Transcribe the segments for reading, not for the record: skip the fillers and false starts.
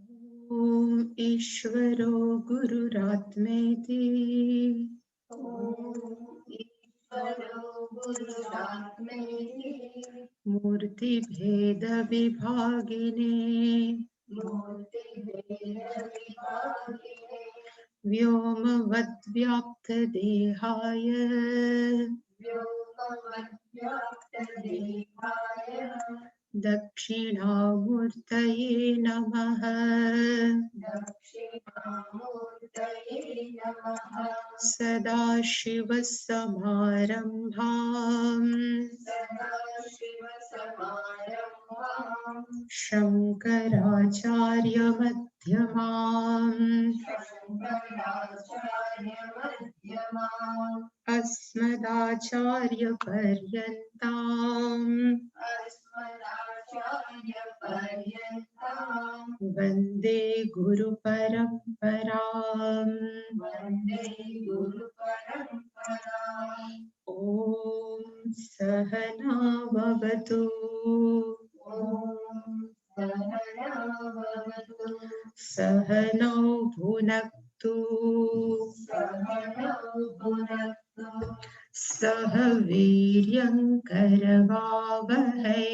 ॐ ईश्वरो गुरुरात्मेति मूर्तिभेदविभागिने व्योमवद्व्याप्तदेहाय दक्षिणामूर्तये नमः। सदाशिवसमारम्भाम् शङ्कराचार्यमध्यमाम् अस्मदाचार्यपर्यन्ताम् वन्दे गुरुपरम्पराम्। ॐ सहना भवतु सहनौ भुनक्तु सह वीर्यं करवावहै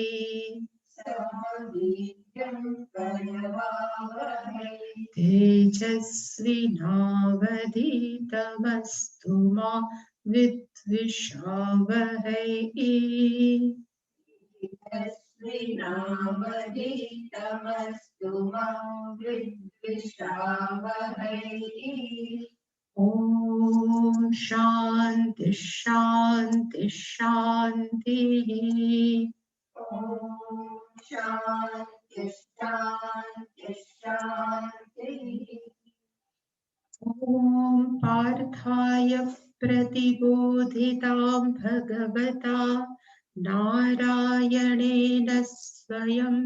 तेजस्विनावधीतमस्तु मा विद्विषावहै। ॐ शान्ति शान्ति शान्तिः। ॐ पार्थाय प्रतिबोधितां भगवता नारायणेन स्वयं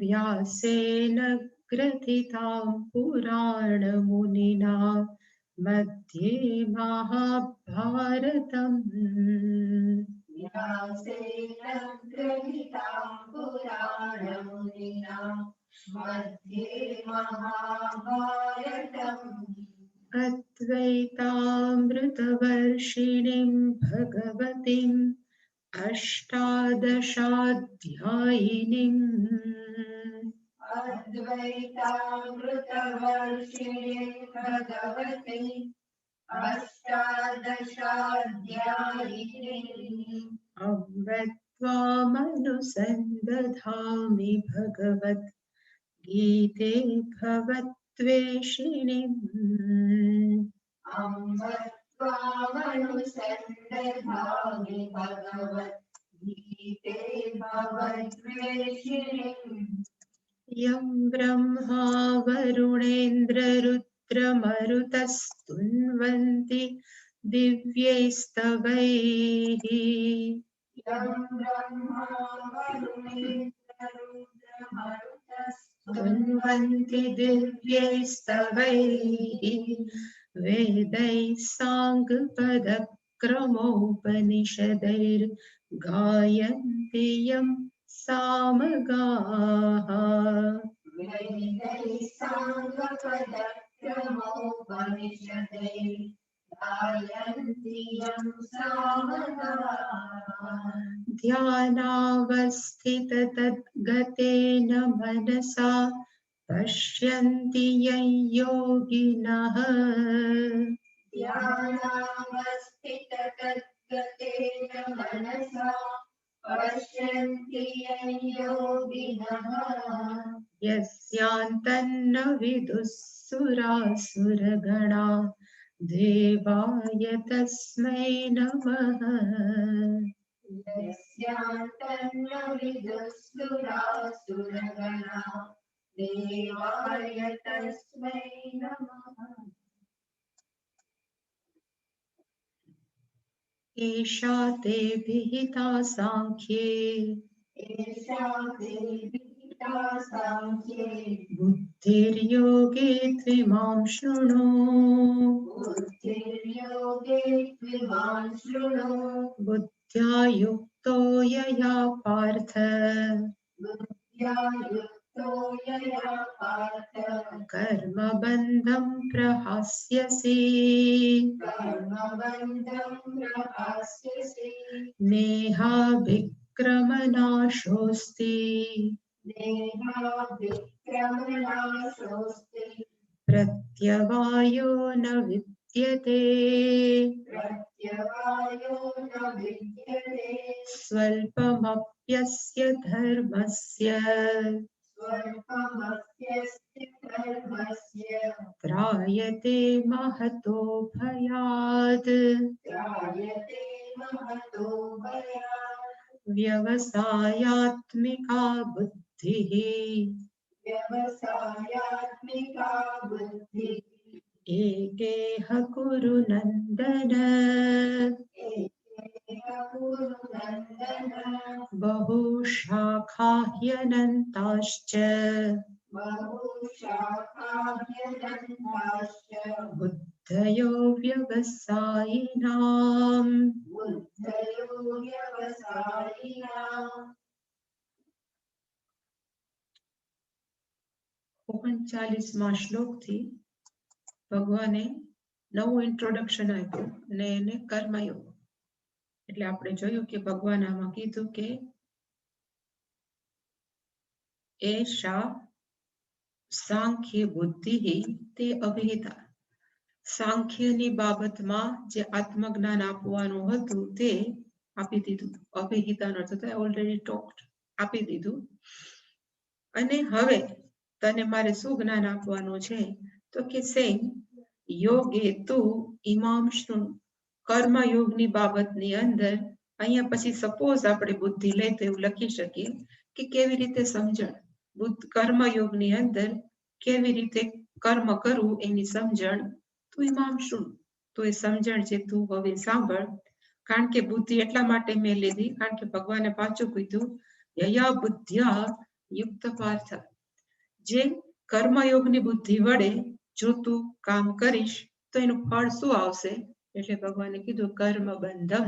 व्यासेन ग्रथितां पुराणमुनिना मध्ये महाभारतम्। अद्वैतामृतवर्षिणीं भगवतीम् अष्टादशाध्यायिनीम् अम्ब त्वामनुसन्दधामि भगवद्गीते भवद्वेषिणीम्। यं ब्रह्मा वरुणेन्द्ररुद्रमरुतस्तुन्वन्ति दिव्यैस्तवैः स्तुन्वन्ति दिव्यैस्तवैः वेदैः साङ्गपदक्रमोपनिषदैर्गायन्ति यं सामगाः। ध्यानावस्थिततद्गतेन मनसा पश्यन्ति यं योगिनः यस्यान्तन्न विदुः सुरासुरगणा देवाय तस्मै नमः। एषा ते विहिता साङ्ख्ये बुद्धिर्योगे त्विमां शृणु बुद्ध्या युक्तो यया पार्थ कर्मबन्धं प्रहास्यसि नेहाभिक्रमनाशोऽस्ति प्रत्यवायो न विद्यते स्वल्पमप्यस्य धर्मस्य त्रायते महतो भयात् व्यवसायात्मिका बुद्धिः एकेह कुरु नन्दन बहुशाखा ह्यनन्ताश्च बुद्धयो व्यवसायिनाम् 39માં શ્લોકથી ભગવાને નવું ઇન્ટ્રોડક્શન આપ્યું અને એને કર્મયોગ. એટલે આપણે જોયું કે ભગવાન આમાં કીધું કે એષા સાંખ્ય બુદ્ધિ તે અભિહિતા. સાંખ્યની બાબતમાં જે આત્મજ્ઞાન આપવાનું હતું તે આપી દીધું. અભિહિતાનો અર્થ થાય ઓલરેડી ટોક્ડ, આપી દીધું. અને હવે તને મારે શું જ્ઞાન આપવાનું છે તો કે સેમ યોગે તું ઇમામ શૃણુ. કર્મયોગની બાબતની અંદર અહીંયા પછી સપોઝ આપણે બુદ્ધિ લઈ તો એવું લખી શકીએ કે કેવી રીતે સમજણ. કર્મયોગની અંદર કેવી રીતે કર્મ કરવું એની સમજણ તું ઇમામ શૃણુ. તો એ સમજણ છે તું હવે સાંભળ. કારણ કે બુદ્ધિ એટલા માટે મેં લીધી કારણ કે ભગવાને પાછું કીધું યયા બુદ્ધ્યા યુક્ત પાર્થ. જે કર્મયોગની બુદ્ધિ વડે જો તું કામ કરીશ તો એનું ફળ શું આવશે? એટલે ભગવાને કીધું કર્મ બંધમ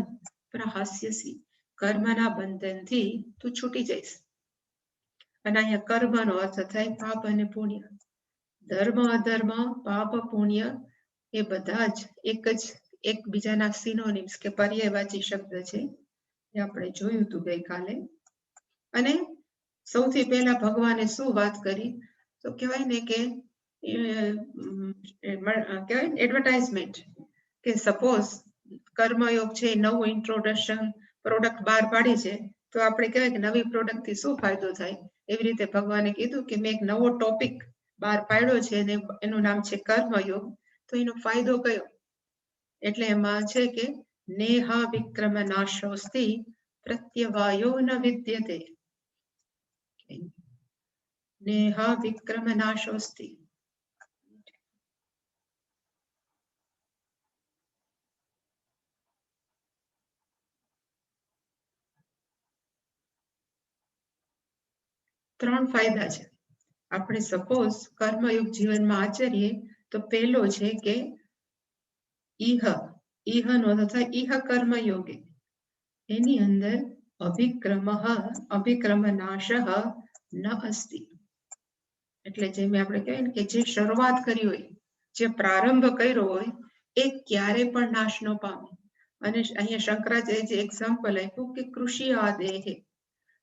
પ્રહાસ્યસી. કર્મના બંધનથી તું છૂટી જઈશ. અને અહીંયા કર્મનો અર્થ થાય પાપ અને પુણ્ય. ધર્મ અધર્મ પાપ પુણ્ય એ બધા જ એકબીજાના સિનોનિમ્સ કે પર્યાયવાચી શબ્દ છે. એ આપણે જોયું હતું ગઈકાલે. અને સૌથી પહેલા ભગવાને શું વાત કરી તો કહેવાય ને કે કહેવાય એડવર્ટાઇઝમેન્ટ કે સપોઝ કર્મયોગ છે નવું ઇન્ટ્રોડક્શન પ્રોડક્ટ બહાર પાડી છે તો આપણે કહેવાય કે નવી પ્રોડક્ટથી શું ફાયદો થાય. એવી રીતે ભગવાને કીધું કે મેં એક નવો ટોપિક બહાર પાડ્યો છે અને એનું નામ છે કર્મયોગ. તો એનો ફાયદો કયો? એટલે એમાં છે કે નેહા વિક્રમ નાશોસ્તિ પ્રત્યવાયો ન વિદ્યતે. નેહા વિક્રમ નાશોસ્તિ. ત્રણ ફાયદા છે. આપણે સપોઝ કર્મયુગ જીવનમાં આચરીએ તો પહેલો છે કે ઈહનો તથા ઈહ કર્મયોગે એની અંદર અભિક્રમ નાશ ન અસ્તિ. એટલે જેમ આપણે કહીએ કે જે શરૂઆત કરી હોય, જે પ્રારંભ કર્યો હોય એ ક્યારે પણ નાશ ન પામે. અને અહીંયા શંકરાચાર્ય એક્ઝામ્પલ આપ્યું કે કૃષિ આદેહે.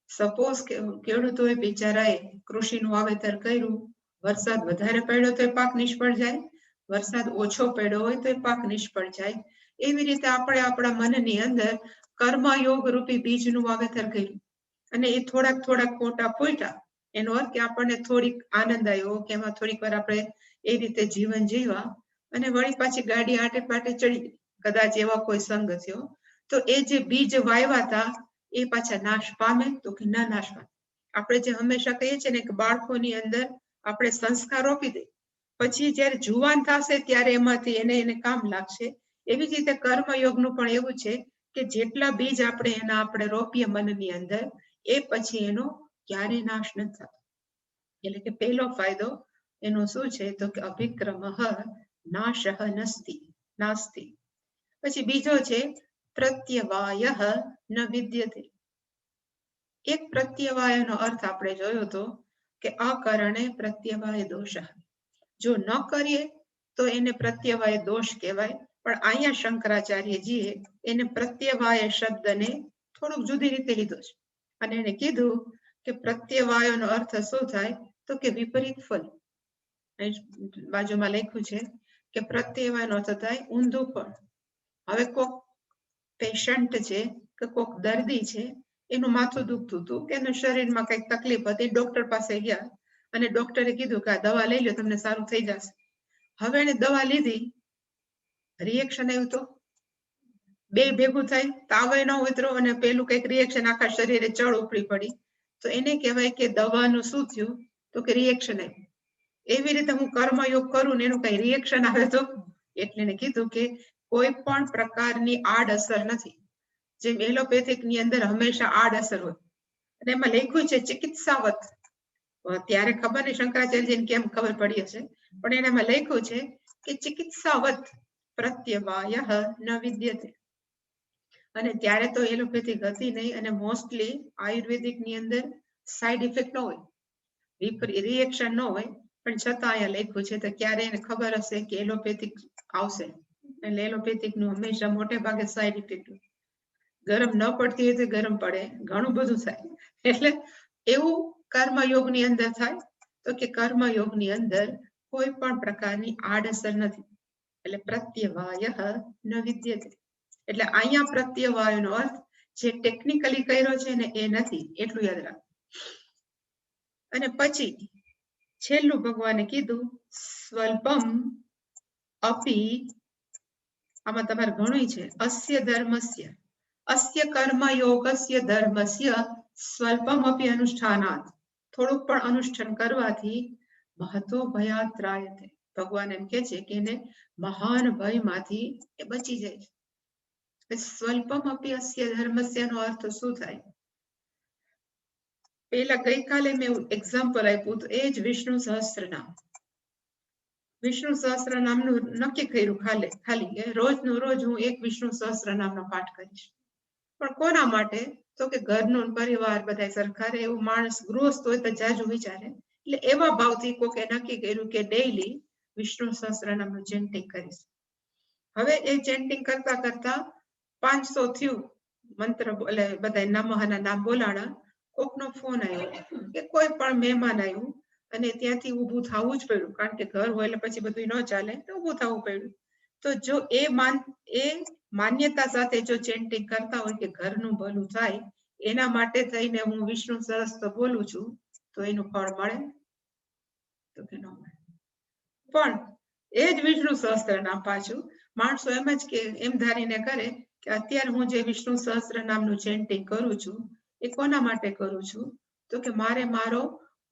સપોઝ ખેડૂતોએ બિચારાએ કૃષિનું વાવેતર કર્યું, વરસાદ વધારે પડ્યો તો પાક નિષ્ફળ જાય, વરસાદ ઓછો પડ્યો હોય તો પાક નિષ્ફળ જાય. એવી રીતે આપણે આપણા મનની અંદર કર્મયોગ રૂપી બીજનું વાવેતર કર્યું અને એ થોડાક મોટા ફૂટ્યા. એનો અર્થ કે આપણને થોડીક આનંદ આવ્યો કે એમાં થોડીક વાર આપણે એ રીતે જીવન જીવવા અને વળી પાછી ગાડી આટે પાટે ચડી ગઈ. કદાચ એવા કોઈ સંગ થયો તો એ જે બીજ વાવ્યા હતા એ પાછા નાશ પામે તો કે ના નાશ પામે. આપણે જે હંમેશા કહીએ છીએ ને કે બાળકોની અંદર આપણે સંસ્કાર રોપી દઈએ, પછી જયારે જુવાન થશે ત્યારે એમાંથી એને કામ લાગશે. એવી જ રીતે કર્મયોગનું પણ એવું છે કે જેટલા બીજ આપણે રોપીએ મનની અંદર એ પછી એનો ક્યારે નાશ નથી થતો. એટલે કે પહેલો ફાયદો એનું શું છે તો કે અભિક્રમઃ નાશઃ નાસ્તિ. પછી બીજો છે પ્રત્યવાયઃ ન વિદ્યતે. એક પ્રત્યવાયનો અર્થ આપણે જોયો હતો કે અકરણે પ્રત્યવાય દોષ. જો ન કરીએ તો એને પ્રત્યવાય દોષ કહેવાય, પણ અહીંયા શંકરાચાર્યજીએ એને પ્રત્યવાય શબ્દને થોડુંક જુદી રીતે લીધો છે અને એને કીધું કે પ્રત્યવાયનો અર્થ શું થાય તો કે વિપરીત ફલ. બાજુમાં લખ્યું છે કે પ્રત્યવાયનો અર્થ થાય ઊંધું ફળ. હવે કોક પેશન્ટ છે કે કોક દર્દી છે, એનું માથું દુખતું હતું કે એનું શરીરમાં કઈક તકલીફ હતી, ડોક્ટર પાસે ગયા અને ડોક્ટરે કીધું કે આ દવા લઈ લો તમને સારું થઈ જશે. હવે એને દવા લીધી, રિએક્શન આવ્યું તો બે ભેગું થાય, તાવ ન ઉતરો અને પેલું કઈક રિએક્શન આખા શરીરે ચડ ઉપડી પડી, તો એને કહેવાય કે દવાનું શું થયું તો કે રિએક્શન આવ્યું. એવી રીતે હું કર્મયોગ કરું ને એનું કઈ રિએક્શન આવે તો, એટલે એને કીધું કે કોઈ પણ પ્રકારની આડઅસર નથી. જેમ એલોપેથિક ની અંદર હંમેશા આડઅસર હોય અને એમાં લખ્યું છે ચિકિત્સાવત. ત્યારે ખબર નહીં શંકરાચાર્યજીને કેમ ખબર પડી હશે, પણ એનામાં લખ્યું છે કે ચિકિત્સાવત પ્રત્યવાયઃ ન વિદ્યતે. અને ત્યારે તો એલોપેથિક હતી નહીં અને મોસ્ટલી આયુર્વેદિક ની અંદર સાઈડ ઇફેક્ટ ન હોય, રિએક્શન ન હોય, પણ છતાં અહીંયા લખ્યું છે તો ક્યારે એને ખબર હશે કે એલોપેથિક આવશે. એટલે એલોપેથિક નું હંમેશા મોટે ભાગે સાઈડ ઇફેક્ટ હોય. ગરમ ન પડતી હોય તો ગરમ પડે, ઘણું બધું થાય. એટલે એવું કર્મયોગ ની અંદર થાય તો કે કર્મયોગ ની અંદર કોઈ પણ પ્રકારની આડઅસર નથી. એટલે પ્રત્યવાયઃ ન વિદ્યતે. એટલે અહીંયા પ્રત્યવાયનો અર્થ જે ટેકનિકલી કર્યો છે ને એ નથી, એટલું યાદ રાખ. અને પછી છેલ્લું ભગવાને કીધું સ્વલ્પમ અપી, આમાં તમારે ઘણું છે, અસ્ય ધર્મસ્ય અસ્ય કર્મયોગસ્ય ધર્મસ્ય સ્વલ્પમ અપી અનુષ્ઠાનાત. થોડુંક પણ અનુષ્ઠાન કરવાથી મહતો ભયાત્રાયતે. ભગવાન એમ કે છે કે એને મહાન ભયમાંથી એ બચી જાય છે. સ્વલ્પમ અપી અસ્ય ધર્મસ્ય નો અર્થ શું થાય? પેલા ગઈકાલે મેં એક્ઝામ્પલ આપ્યું તો એ જ વિષ્ણુ સહસ્ત્રનામ. વિષ્ણુ સહસ્ત્ર નામનું નક્કી કર્યું ખાલી રોજનું રોજ હું એક વિષ્ણુ સહસ્ત્ર નામનો પાઠ કરીશ. પણ કોના માટે? તો કે ઘરનો પરિવાર બધા સરખા રહે, એવું માણસ ગૃહસ્થ હોય તો જાજુ વિચારે. એટલે એવા ભાવથી કોકે નક્કી કર્યું કે ડેઈલી વિષ્ણુ સહસ્ત્ર નામનું ચેન્ટિંગ કરીશ. હવે એ ચેન્ટિંગ કરતા કરતા 500 થયું મંત્ર, એટલે બધા નમઃના નામ બોલાણા. કોકનો ફોન આવ્યો કે કોઈ પણ મહેમાન આવ્યું અને ત્યાંથી ઊભું થવું જ પડ્યું, કારણ કે ઘર હોય એટલે પછી બધું ન ચાલે, તો ઊભું થવું પડ્યું. તો જો એ માન્યતા સાથે જો ચેન્ટિંગ કરતા હોય કે ઘરનું ભલું થાય, એના માટે થઈને હું વિષ્ણુ સહસ્ત્ર બોલું છું, તો એનું ફળ મળે તો કે ન મળે. પણ એ જ વિષ્ણુ સહસ્ત્ર નામ પાછું માણસો એમ જ કે એમ ધારીને કરે કે અત્યારે હું જે વિષ્ણુ સહસ્ત્ર નામનું ચેન્ટિંગ કરું છું એ કોના માટે કરું છું? તો કે મારે મારો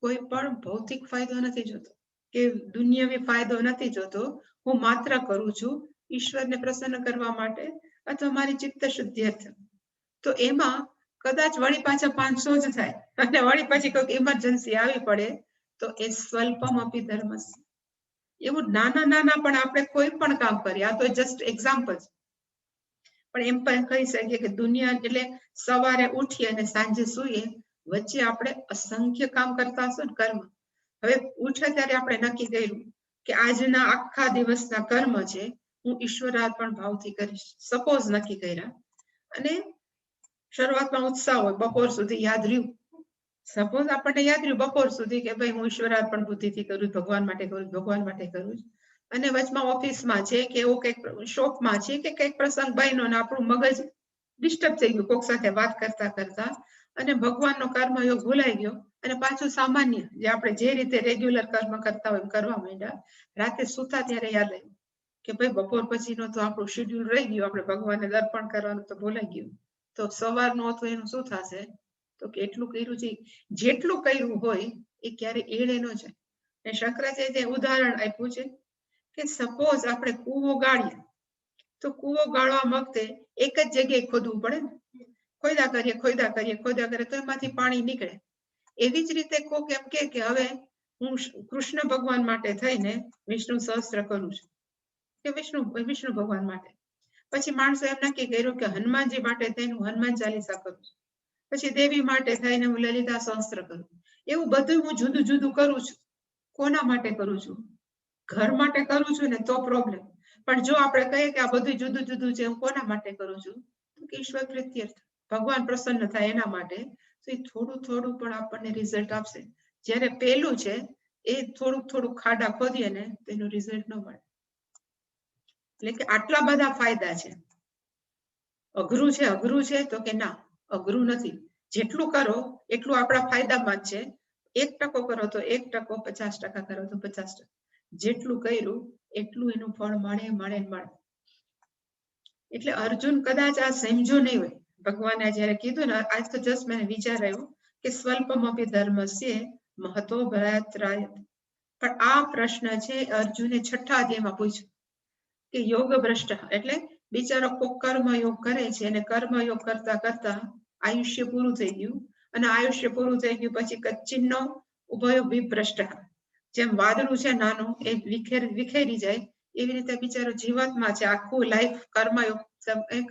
કોઈ પણ ભૌતિક ફાયદો નથી જોતો કે દુનિયાવી ફાયદો નથી જોતો. હું માત્ર કરું છું ઈશ્વરને પ્રસન્ન કરવા માટે અથવા મારી ચિત્ત શુદ્ધિ અર્થ. તો એમાં કદાચ વળી પાછા 500 જ થાય અને વળી પાછી કોઈક ઇમરજન્સી આવી પડે તો એ સ્વલ્પમ અપી ધર્મસ્ય. એવું નાના નાના પણ આપણે કોઈ પણ કામ કરીએ, આ તો જસ્ટ એક્ઝામ્પલ છે, પણ એમ પણ કહી શકીએ કે દુનિયા એટલે સવારે ઉઠીએ અને સાંજે સૂઈએ વચ્ચે આપણે અસંખ્ય કામ કરતા હશું ને કર્મ. હવે ઉઠે ત્યારે આપણે નક્કી કર્યું કે આજના આખા દિવસના કર્મ છે હું ઈશ્વરાર્પણ ભાવથી કરીશ. સપોઝ નક્કી કર્યા અને શરૂઆતમાં ઉત્સાહ હોય, બપોર સુધી યાદ રહ્યું. સપોઝ આપણને યાદ રહ્યું બપોર સુધી કે ભાઈ હું ઈશ્વરાર્પણ બુદ્ધિથી કરું, ભગવાન માટે કરું, ભગવાન માટે કરું. અને વચમાં ઓફિસમાં છે કે એવું કંઈક શોપમાં છે કે કંઈક પ્રસંગ બન્યો ને આપણું મગજ ડિસ્ટર્બ થઈ ગયું કોક સાથે વાત કરતા કરતા અને ભગવાનનો કર્મયોગ ભૂલાઈ ગયો અને પાછું સામાન્ય જે આપણે જે રીતે રેગ્યુલર કર્મ કરતા હોય એમ કરવા માંડ્યા. રાતે સૂતા ત્યારે યાદ આવ્યું કે ભાઈ બપોર પછીનો તો આપણું શેડ્યુલ રહી ગયું, આપણે ભગવાનને દર્પણ કરવાનું તો ભૂલાઈ ગયું. તો સવારનું હતું એનું શું થશે? તો કે એટલું કર્યું છે, જેટલું કર્યું હોય એ ક્યારે એળે ન જાય. અને શંકરાચાર્યએ ઉદાહરણ આપ્યું છે કે સપોઝ આપણે કૂવો ગાળીએ તો કૂવો ગાળવા વખતે એક જ જગ્યાએ ખોદવું પડે ને, ખોદા કરીએ તો એમાંથી પાણી નીકળે. એવી જ રીતે કોક એમ કે હવે હું કૃષ્ણ ભગવાન માટે થઈને વિષ્ણુ સહસ્ત્ર કરું છું કે વિષ્ણુ ભગવાન માટે. પછી માણસો એમ નક્કી કર્યું કે હનુમાનજી માટે થઈને હું હનુમાન ચાલીસા કરું છું, પછી દેવી માટે થઈને હું લલિતા સહસ્ત્ર કરું. એવું બધું હું જુદું જુદું કરું છું. કોના માટે કરું છું? ઘર માટે કરું છું ને તો પ્રોબ્લેમ. પણ જો આપણે કહીએ કે આ બધું જુદું જુદું છે, હું કોના માટે કરું છું? તો કે ઈશ્વર પ્રીત્યર્થ, ભગવાન પ્રસન્ન થાય એના માટે. તો એ થોડું થોડું પણ આપણને રિઝલ્ટ આપશે. જ્યારે પેલું છે એ થોડુંક થોડુંક ખાડા ખોદીએ ને તો એનું રિઝલ્ટ ન મળે. એટલે કે આટલા બધા ફાયદા છે. અઘરું છે તો કે ના, અઘરું નથી. જેટલું કરો એટલું આપણા ફાયદામાં જ છે. 1% કરો તો 1%, 50% કરો તો 50%. જેટલું કર્યું એટલું એનું ફળ મળે. એટલે અર્જુન કદાચ આ સમજો નહીં હોય. ભગવાને જયારે કીધું ને, આજ તો જસ્ટ મને વિચાર આવ્યો કે સ્વલ્પમપી ધર્મસ્ય મહતો ભરાત્રાયત. પણ આ પ્રશ્ન છે અર્જુને 6થા અધ્યાયમાં પૂછ્યો કે યોગ ભ્રષ્ટ, એટલે બિચારો કોક કર્મયોગ કરે છે અને કર્મયોગ કરતા કરતા આયુષ્ય પૂરું થઈ ગયું. અને આયુષ્ય પૂરું થઈ ગયું પછી કચ્છિન્નો ઉભયો વિભ્રષ્ટ. જેમ વાદળું છે નાનું એ વિખેરી જાય, એવી રીતે બિચારો જીવાત્મા છે, આખું લાઈફ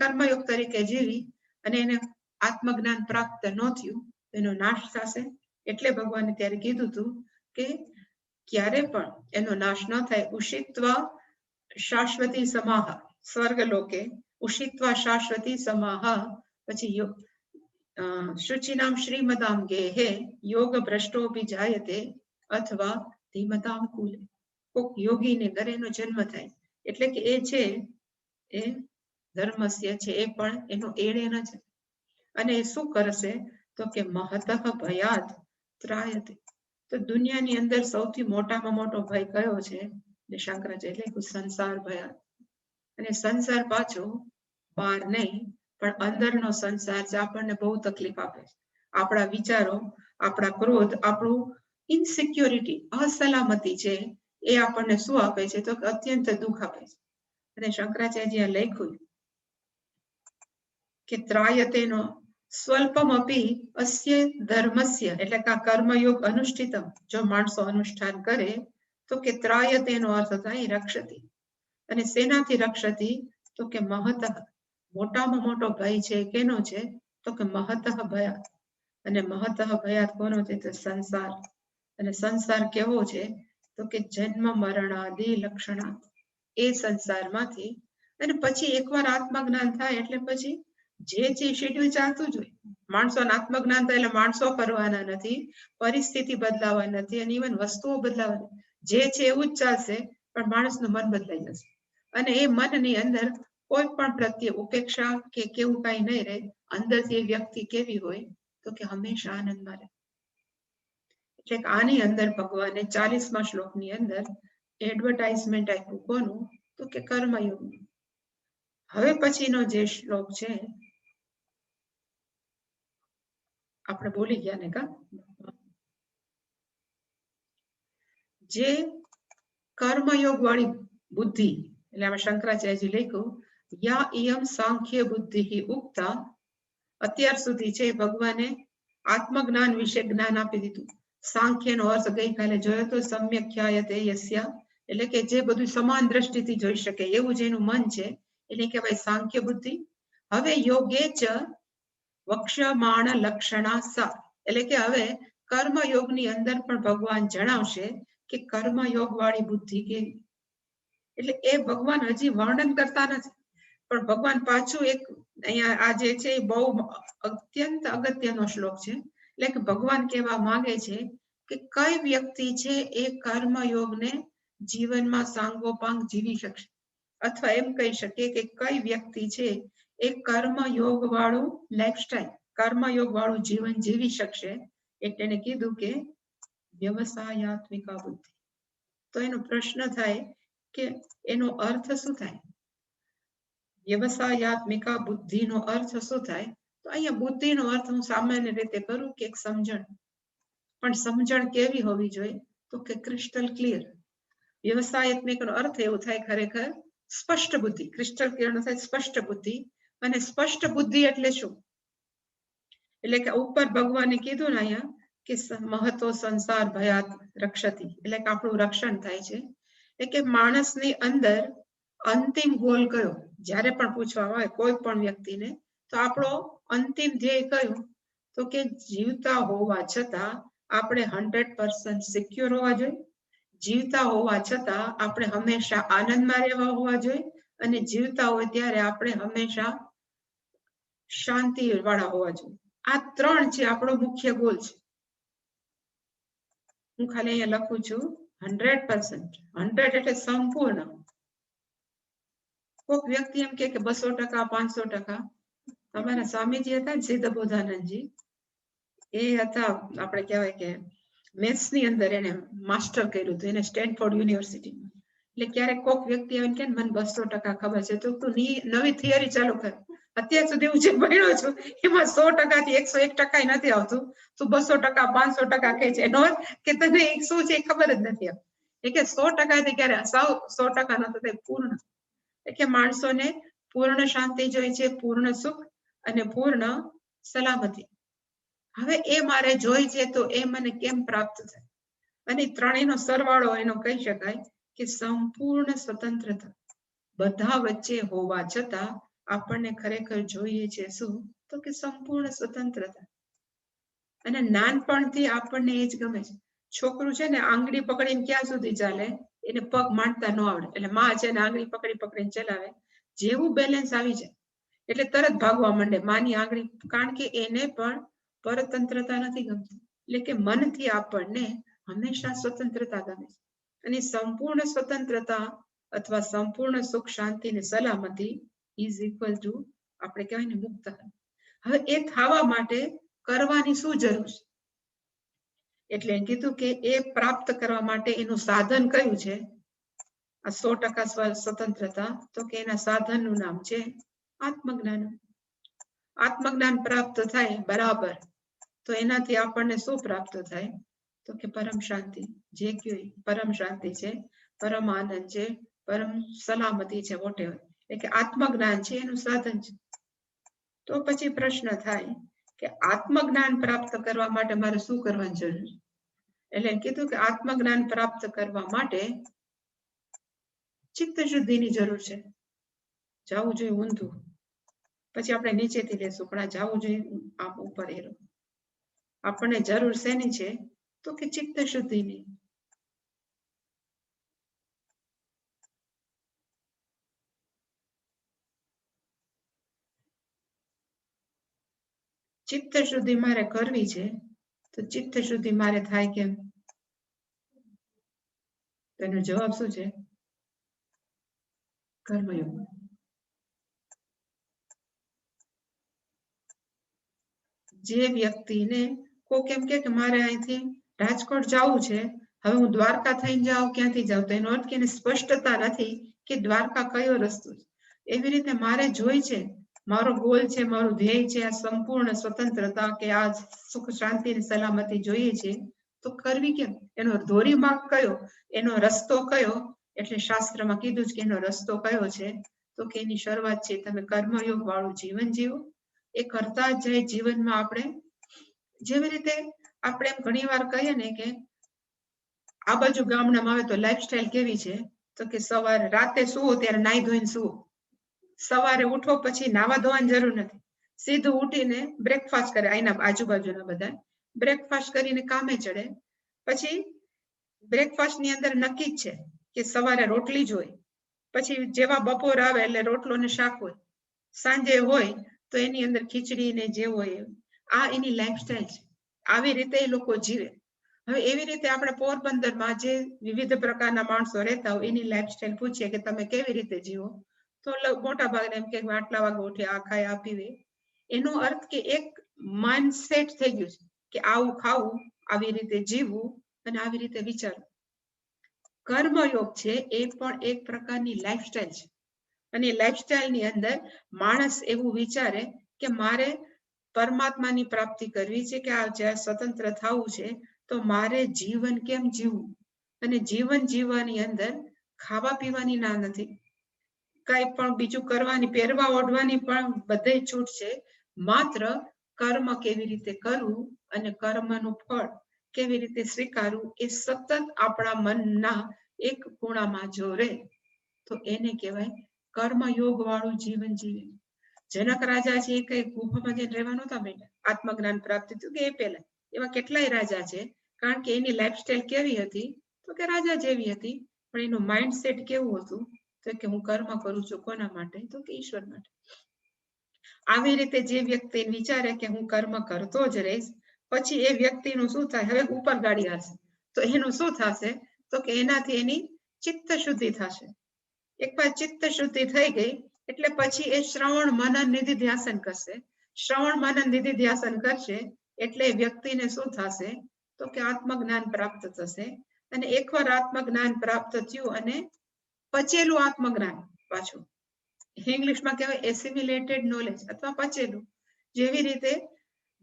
કર્મયોગ તરીકે જીવી અને એને આત્મજ્ઞાન પ્રાપ્ત ન થયું, એનો નાશ થશે. એટલે ભગવાને ત્યારે કીધું હતું કે ક્યારે પણ એનો નાશ ન થાય. ઉષિત્વા શાશ્વતી સમાહ, સ્વર્ગલોકે ઉષિત્વા શાશ્વતી સમાહ. પછી શુચિનામ શ્રીમતામ ગેહે યોગ ભ્રષ્ટોપી જાયતે અથવા ધીમતામ કુલે. કોક યોગીને ઘરે એનો જન્મ થાય એટલે કે એ છે એ ધર્મસ્ય છે, એ પણ એનો એળે છે. અને એ શું કરશે તો કે મહતઃ ભયાત ત્રાયતે. તો દુનિયાની અંદર સૌથી મોટામાં મોટો ભય કયો છે? શંકરાચાર્ય એટલે સંસાર ભયાત. અને સંસાર પાછો બહાર નહીં પણ અંદરનો સંસાર છે, આપણને બહુ તકલીફ આપે છે. આપણા વિચારો, આપણા ક્રોધ, આપણું ઇનસિક્યોરિટી, અસલામતી છે, એ આપણને શું આપે છે તો અત્યંત દુઃખ આપે છે. અને શંકરાચાર્ય લખ્યું કે ત્રાયતેનો સ્વલ્પમપી અસ્ય ધર્મસ્ય, એટલે કે કર્મયોગ અનુષ્ઠિતમ, જો માણસો અનુષ્ઠાન કરે તો કે ત્રાયતેનો અર્થ થાય રક્ષતી. અને શેનાથી રક્ષતી તો કે મહતઃ, મોટામાં મોટો ભય છે કેનો છે તો કે મહતઃ ભયાત. અને મહતઃ ભયાત કોનો છે તો સંસાર. અને સંસાર કેવો છે તો કે જન્મ મરણાદિ લક્ષણાત. એ સંસારમાંથી અને પછી એકવાર આત્મજ્ઞાન થાય એટલે પછી જે શેડ્યુલ ચાલતું જ હોય. માણસોને આત્મજ્ઞાન થાય એટલે માણસો કરવાના નથી, પરિસ્થિતિ બદલાવા નથી, અને ઇવન વસ્તુઓ બદલાવાની. જે છે એવું જ ચાલશે, પણ માણસનું મન બદલાઈ જશે. અને એ મનની અંદર કોઈ પણ પ્રત્યે ઉપેક્ષા કે કેવું કઈ નહીં રહે. અંદરથી એ વ્યક્તિ કેવી હોય તો કે હંમેશા આનંદમાં રહે. એટલે આની અંદર ભગવાને 40મા શ્લોકની અંદર એડવર્ટાઇઝમેન્ટ આપ્યું. કોનું તો કે કર્મયોગનું. હવે પછીનો જે શ્લોક છે આપણે બોલી ગયા ને કા, જે કર્મયોગ વાળી બુદ્ધિ, એટલે આમાં શંકરાચાર્યજી લખ્યું યા ઇયમ સાંખ્ય બુદ્ધિ ઉક્તા. અત્યાર સુધી છે ભગવાને આત્મજ્ઞાન વિશે જ્ઞાન આપી દીધું. સાંખ્યનો અર્થ ગઈકાલે જોયો તો સમ્યક ખ્યાયતે યસ્યા, એટલે કે જે બધું સમાન દ્રષ્ટિથી જોઈ શકે એવું જેનું મન છે એને કહેવાય સાંખ્ય બુદ્ધિ. હવે યોગે ચ વક્ષ્યમાણ લક્ષણા સા, એટલે કે હવે કર્મયોગની અંદર પણ ભગવાન જણાવશે કે કર્મયોગ વાળી બુદ્ધિ કેવી. એટલે એ ભગવાન હજી વર્ણન કરતા નથી, પણ ભગવાન પાછું એક અહીંયા આ જે છે એ બહુ અત્યંત અગત્યનો શ્લોક છે. એટલે કે ભગવાન કહેવા માંગે છે કે કઈ વ્યક્તિ છે એ કર્મયોગને જીવનમાં સાંગોપાંગ જીવી શકશે, અથવા એમ કહી શકીએ કે કઈ વ્યક્તિ છે એ કર્મયોગ વાળું લાઈફસ્ટાઈલ, કર્મયોગ વાળું જીવન જીવી શકશે. એટલે એને કીધું કે વ્યવસાયાત્મિકા બુદ્ધિ. તો એનો પ્રશ્ન થાય કે એનો અર્થ શું થાય? વ્યવસાયાત્મિકા બુદ્ધિનો અર્થ શું થાય? તો અહીંયા બુદ્ધિનો અર્થ હું સામાન્ય રીતે કરું કે એક સમજણ. પણ સમજણ કેવી હોવી જોઈએ તો કે ક્રિસ્ટલ ક્લિયર. વ્યવસાયાત્મિકનો અર્થ એવો થાય ખરેખર સ્પષ્ટ બુદ્ધિ. ક્રિસ્ટલ ક્લિયરનો થાય સ્પષ્ટ બુદ્ધિ. અને સ્પષ્ટ બુદ્ધિ એટલે શું? એટલે કે ઉપર ભગવાને કીધું ને અહીંયા કે મહતો સંસાર ભયાત રક્ષતી, એટલે કે આપણું રક્ષણ થાય છે. એટલે કે માણસની અંદર અંતિમ ગોલ કયો, જ્યારે પણ પૂછવામાં આવે કોઈ પણ વ્યક્તિને, તો આપણો અંતિમ ધ્યેય કયો, તો કે જીવતા હોવા છતાં આપણે 100% સિક્યોર હોવા જોઈએ, જીવતા હોવા છતાં આપણે હંમેશા આનંદમાં રહેવા હોવા જોઈએ, અને જીવતા હોય ત્યારે આપણે હંમેશા શાંતિ વાળા હોવા જોઈએ. આ 3 છે આપણો મુખ્ય ગોલ છે. હું ખાલી અહીંયા લખું છું 100%. 100 એટલે સંપૂર્ણ. કોઈક વ્યક્તિ એમ કે 200%, 500%. તમારા સ્વામીજી હતા સિદ્ધ બોધાનંદજી, એ હતા આપણે કહેવાય કે મેથ્સની અંદર એને માસ્ટર કર્યું હતું, એને સ્ટેનફોર્ડ યુનિવર્સિટીમાં. એટલે ક્યારેક કોઈક વ્યક્તિ આવીને કે મને 200% ખબર છે, તો તું નવી થિયરી ચાલુ કર. અત્યાર સુધી હું જે ભણ્યો છું એમાં 100% થી 101% નથી આવતું, તું 200%, 500% કહે છે. એનો કે તને શું છે ખબર જ નથી આવતી. એ કે 100% થી ક્યારે સાવ 100% નતો તે પૂર્ણ. એટલે માણસોને પૂર્ણ શાંતિ જોઈએ છે, પૂર્ણ સુખ અને પૂર્ણ સલામતી. હવે એ મારે જોઈ છે, તો એ મને કેમ પ્રાપ્ત થાય? અને ત્રણેયનો સરવાળો એનો કહી શકાય કે સંપૂર્ણ સ્વતંત્રતા. બધા વચ્ચે હોવા છતાં આપણને ખરેખર જોઈએ છે શું, તો કે સંપૂર્ણ સ્વતંત્રતા. અને નાનપણથી આપણને એ જ ગમે છે. છોકરું છે ને આંગળી પકડીને ક્યાં સુધી ચાલે, એને પગ માંડતા ન આવડે, એટલે માં છે ને આંગળી પકડીને ચલાવે. જેવું બેલેન્સ આવી જાય એટલે તરત ભાગવા માંડે માની આંગળી, કારણ કે એને પણ પરતંત્રતા નથી ગમતી. એટલે કે મનથી આપણને હંમેશા સ્વતંત્રતા ગમે છે. અને સંપૂર્ણ સ્વતંત્રતા અથવા સંપૂર્ણ સુખ, શાંતિ ને સલામતી ઇઝ ઇક્વલ ટુ આપણે કહેવાય ને મુક્ત. હવે એ થવા માટે કરવાની શું જરૂર છે? એટલે કીધું કે એ પ્રાપ્ત કરવા માટે એનું સાધન કયું છે? આ 100% સ્વતંત્રતા, તો કે એના સાધનનું નામ છે આત્મજ્ઞાન. આત્મજ્ઞાન પ્રાપ્ત થાય બરાબર, તો એનાથી આપણને શું પ્રાપ્ત થાય? તો કે પરમ શાંતિ. જે કયો પરમ શાંતિ છે, પરમ આનંદ છે, પરમ સલામતી છે, વોટેવર. એટલે કે આત્મજ્ઞાન છે એનું સાધન છે. તો પછી પ્રશ્ન થાય કે આત્મજ્ઞાન પ્રાપ્ત કરવા માટે મારે શું કરવાની જરૂર છે? એટલે કીધું કે આત્મજ્ઞાન પ્રાપ્ત કરવા માટે ચિત્ત શુદ્ધિની જરૂર છે. જવું જોઈએ ઊંધું, પછી આપણે નીચેથી લેશું, પણ આ જવું જોઈએ આમ ઉપર. એરો આપણને જરૂર શેની છે? તો કે ચિત્ત શુદ્ધિની. ચિત્ત શુદ્ધિ મારે કરવી છે, તો ચિત્ત શુદ્ધિ મારે થાય કેમ? તેનો જવાબ શું છે? કર્મયોગ. જે વ્યક્તિને કોઈ કેમ કે મારે અહીંથી રાજકોટ જવું છે, હવે હું દ્વારકા થઈને જાઉં, ક્યાંથી જાઉં, તો એનો અર્થ કે સ્પષ્ટતા નથી કે દ્વારકા કયો રસ્તો છે. એવી રીતે મારે જોઈ છે, મારો ગોલ છે, મારું ધ્યેય છે આ સંપૂર્ણ સ્વતંત્રતા, કે આ સુખ, શાંતિ અને સલામતી જોઈએ છે, તો કરવી કેમ? એનો ધોરીમાર્ગ કયો, એનો રસ્તો કયો? એટલે શાસ્ત્રમાં કીધું છે કે એનો રસ્તો કયો છે, તો કે એની શરૂઆત છે તમે કર્મયોગ વાળું જીવન જીવો. એ કરતા જાય જીવનમાં આપણે, જેવી રીતે આપણે એમ ઘણી વાર કહીએ ને કે આ બાજુ ગામડામાં આવે તો લાઈફસ્ટાઈલ કેવી છે, તો કે સવારે રાતે સુવો ત્યારે નાહી ધોઈને સુવો, સવારે ઉઠો પછી નાવા ધોવાની જરૂર નથી, સીધું ઉઠીને બ્રેકફાસ્ટ કરે. અહીંના આજુબાજુના બધા બ્રેકફાસ્ટ કરીને કામે ચડે. પછી બ્રેકફાસ્ટ ની અંદર નક્કી જ છે કે સવારે રોટલી જ હોય, પછી જેવા બપોર આવે એટલે રોટલો ને શાક હોય, સાંજે હોય તો એની અંદર ખીચડી ને જે હોય. આ એની લાઈફસ્ટાઈલ છે, આવી રીતે એ લોકો જીવે. હવે એવી રીતે આપણે પોરબંદરમાં જે વિવિધ પ્રકારના માણસો રહેતા હોય એની લાઈફસ્ટાઈલ પૂછીએ કે તમે કેવી રીતે જીવો, તો મોટા ભાગના એમ કે આટલા વાગે ઉઠી આ ખાય આ પીવે. એનો અર્થ કે એક માઇન્ડસેટ થઈ ગયું છે કે આવું ખાવું, આવી રીતે જીવવું અને આવી રીતે વિચારવું. કર્મયોગ છે એ પણ એક પ્રકારની લાઈફસ્ટાઈલ છે. અને લાઈફસ્ટાઈલની અંદર માણસ એવું વિચારે કે મારે પરમાત્માની પ્રાપ્તિ કરવી છે, કે આ જ્યાં સ્વતંત્ર થવું છે, તો મારે જીવન કેમ જીવવું? અને જીવન જીવવાની અંદર ખાવા પીવાની ના નથી, કઈ પણ બીજું કરવાની, પહેરવા ઓઢવાની પણ બધે છૂટ છે. માત્ર કર્મ કેવી રીતે કરવું અને કર્મનું ફળ કેવી રીતે સ્વીકારવું એ સતત આપણા મનના એક ખૂણામાં જો રહે તો એને કહેવાય કર્મયોગ વાળું જીવન જીવે. જનક રાજા છે એ કઈ ગુફામાં જઈને રહેવા નહોતા બેઠા, આત્મજ્ઞાન પ્રાપ્ત થયું કે એ પહેલા. એવા કેટલાય રાજા છે, કારણ કે એની લાઈફસ્ટાઈલ કેવી હતી તો કે રાજા જેવી હતી, પણ એનું માઇન્ડસેટ કેવું હતું તો કે હું કર્મ કરું છું કોના માટે તો કે ઈશ્વર માટે. આવી રીતે જે વ્યક્તિ વિચારે કે હું કર્મ કરતો જ રહીશ, પછી એ વ્યક્તિનું શું થાય, હવે ઉપર ગાડી હશે તો એનું શું થશે તો કે એનાથી એની ચિત્ત શુદ્ધિ થશે. એકવાર ચિત્ત શુદ્ધિ થઈ ગઈ એટલે પછી એ શ્રવણ મનન નિધિ ધ્યાસન કરશે. શ્રવણ મનન નિધિ ધ્યાસન કરશે એટલે વ્યક્તિને શું થશે તો કે આત્મજ્ઞાન પ્રાપ્ત થશે. અને એકવાર આત્મજ્ઞાન પ્રાપ્ત થયું અને પચેલું આત્મજ્ઞાન, પાછું ઇંગ્લિશમાં કહેવાય એસિમિલેટેડ નોલેજ અથવા પચેલું. જેવી રીતે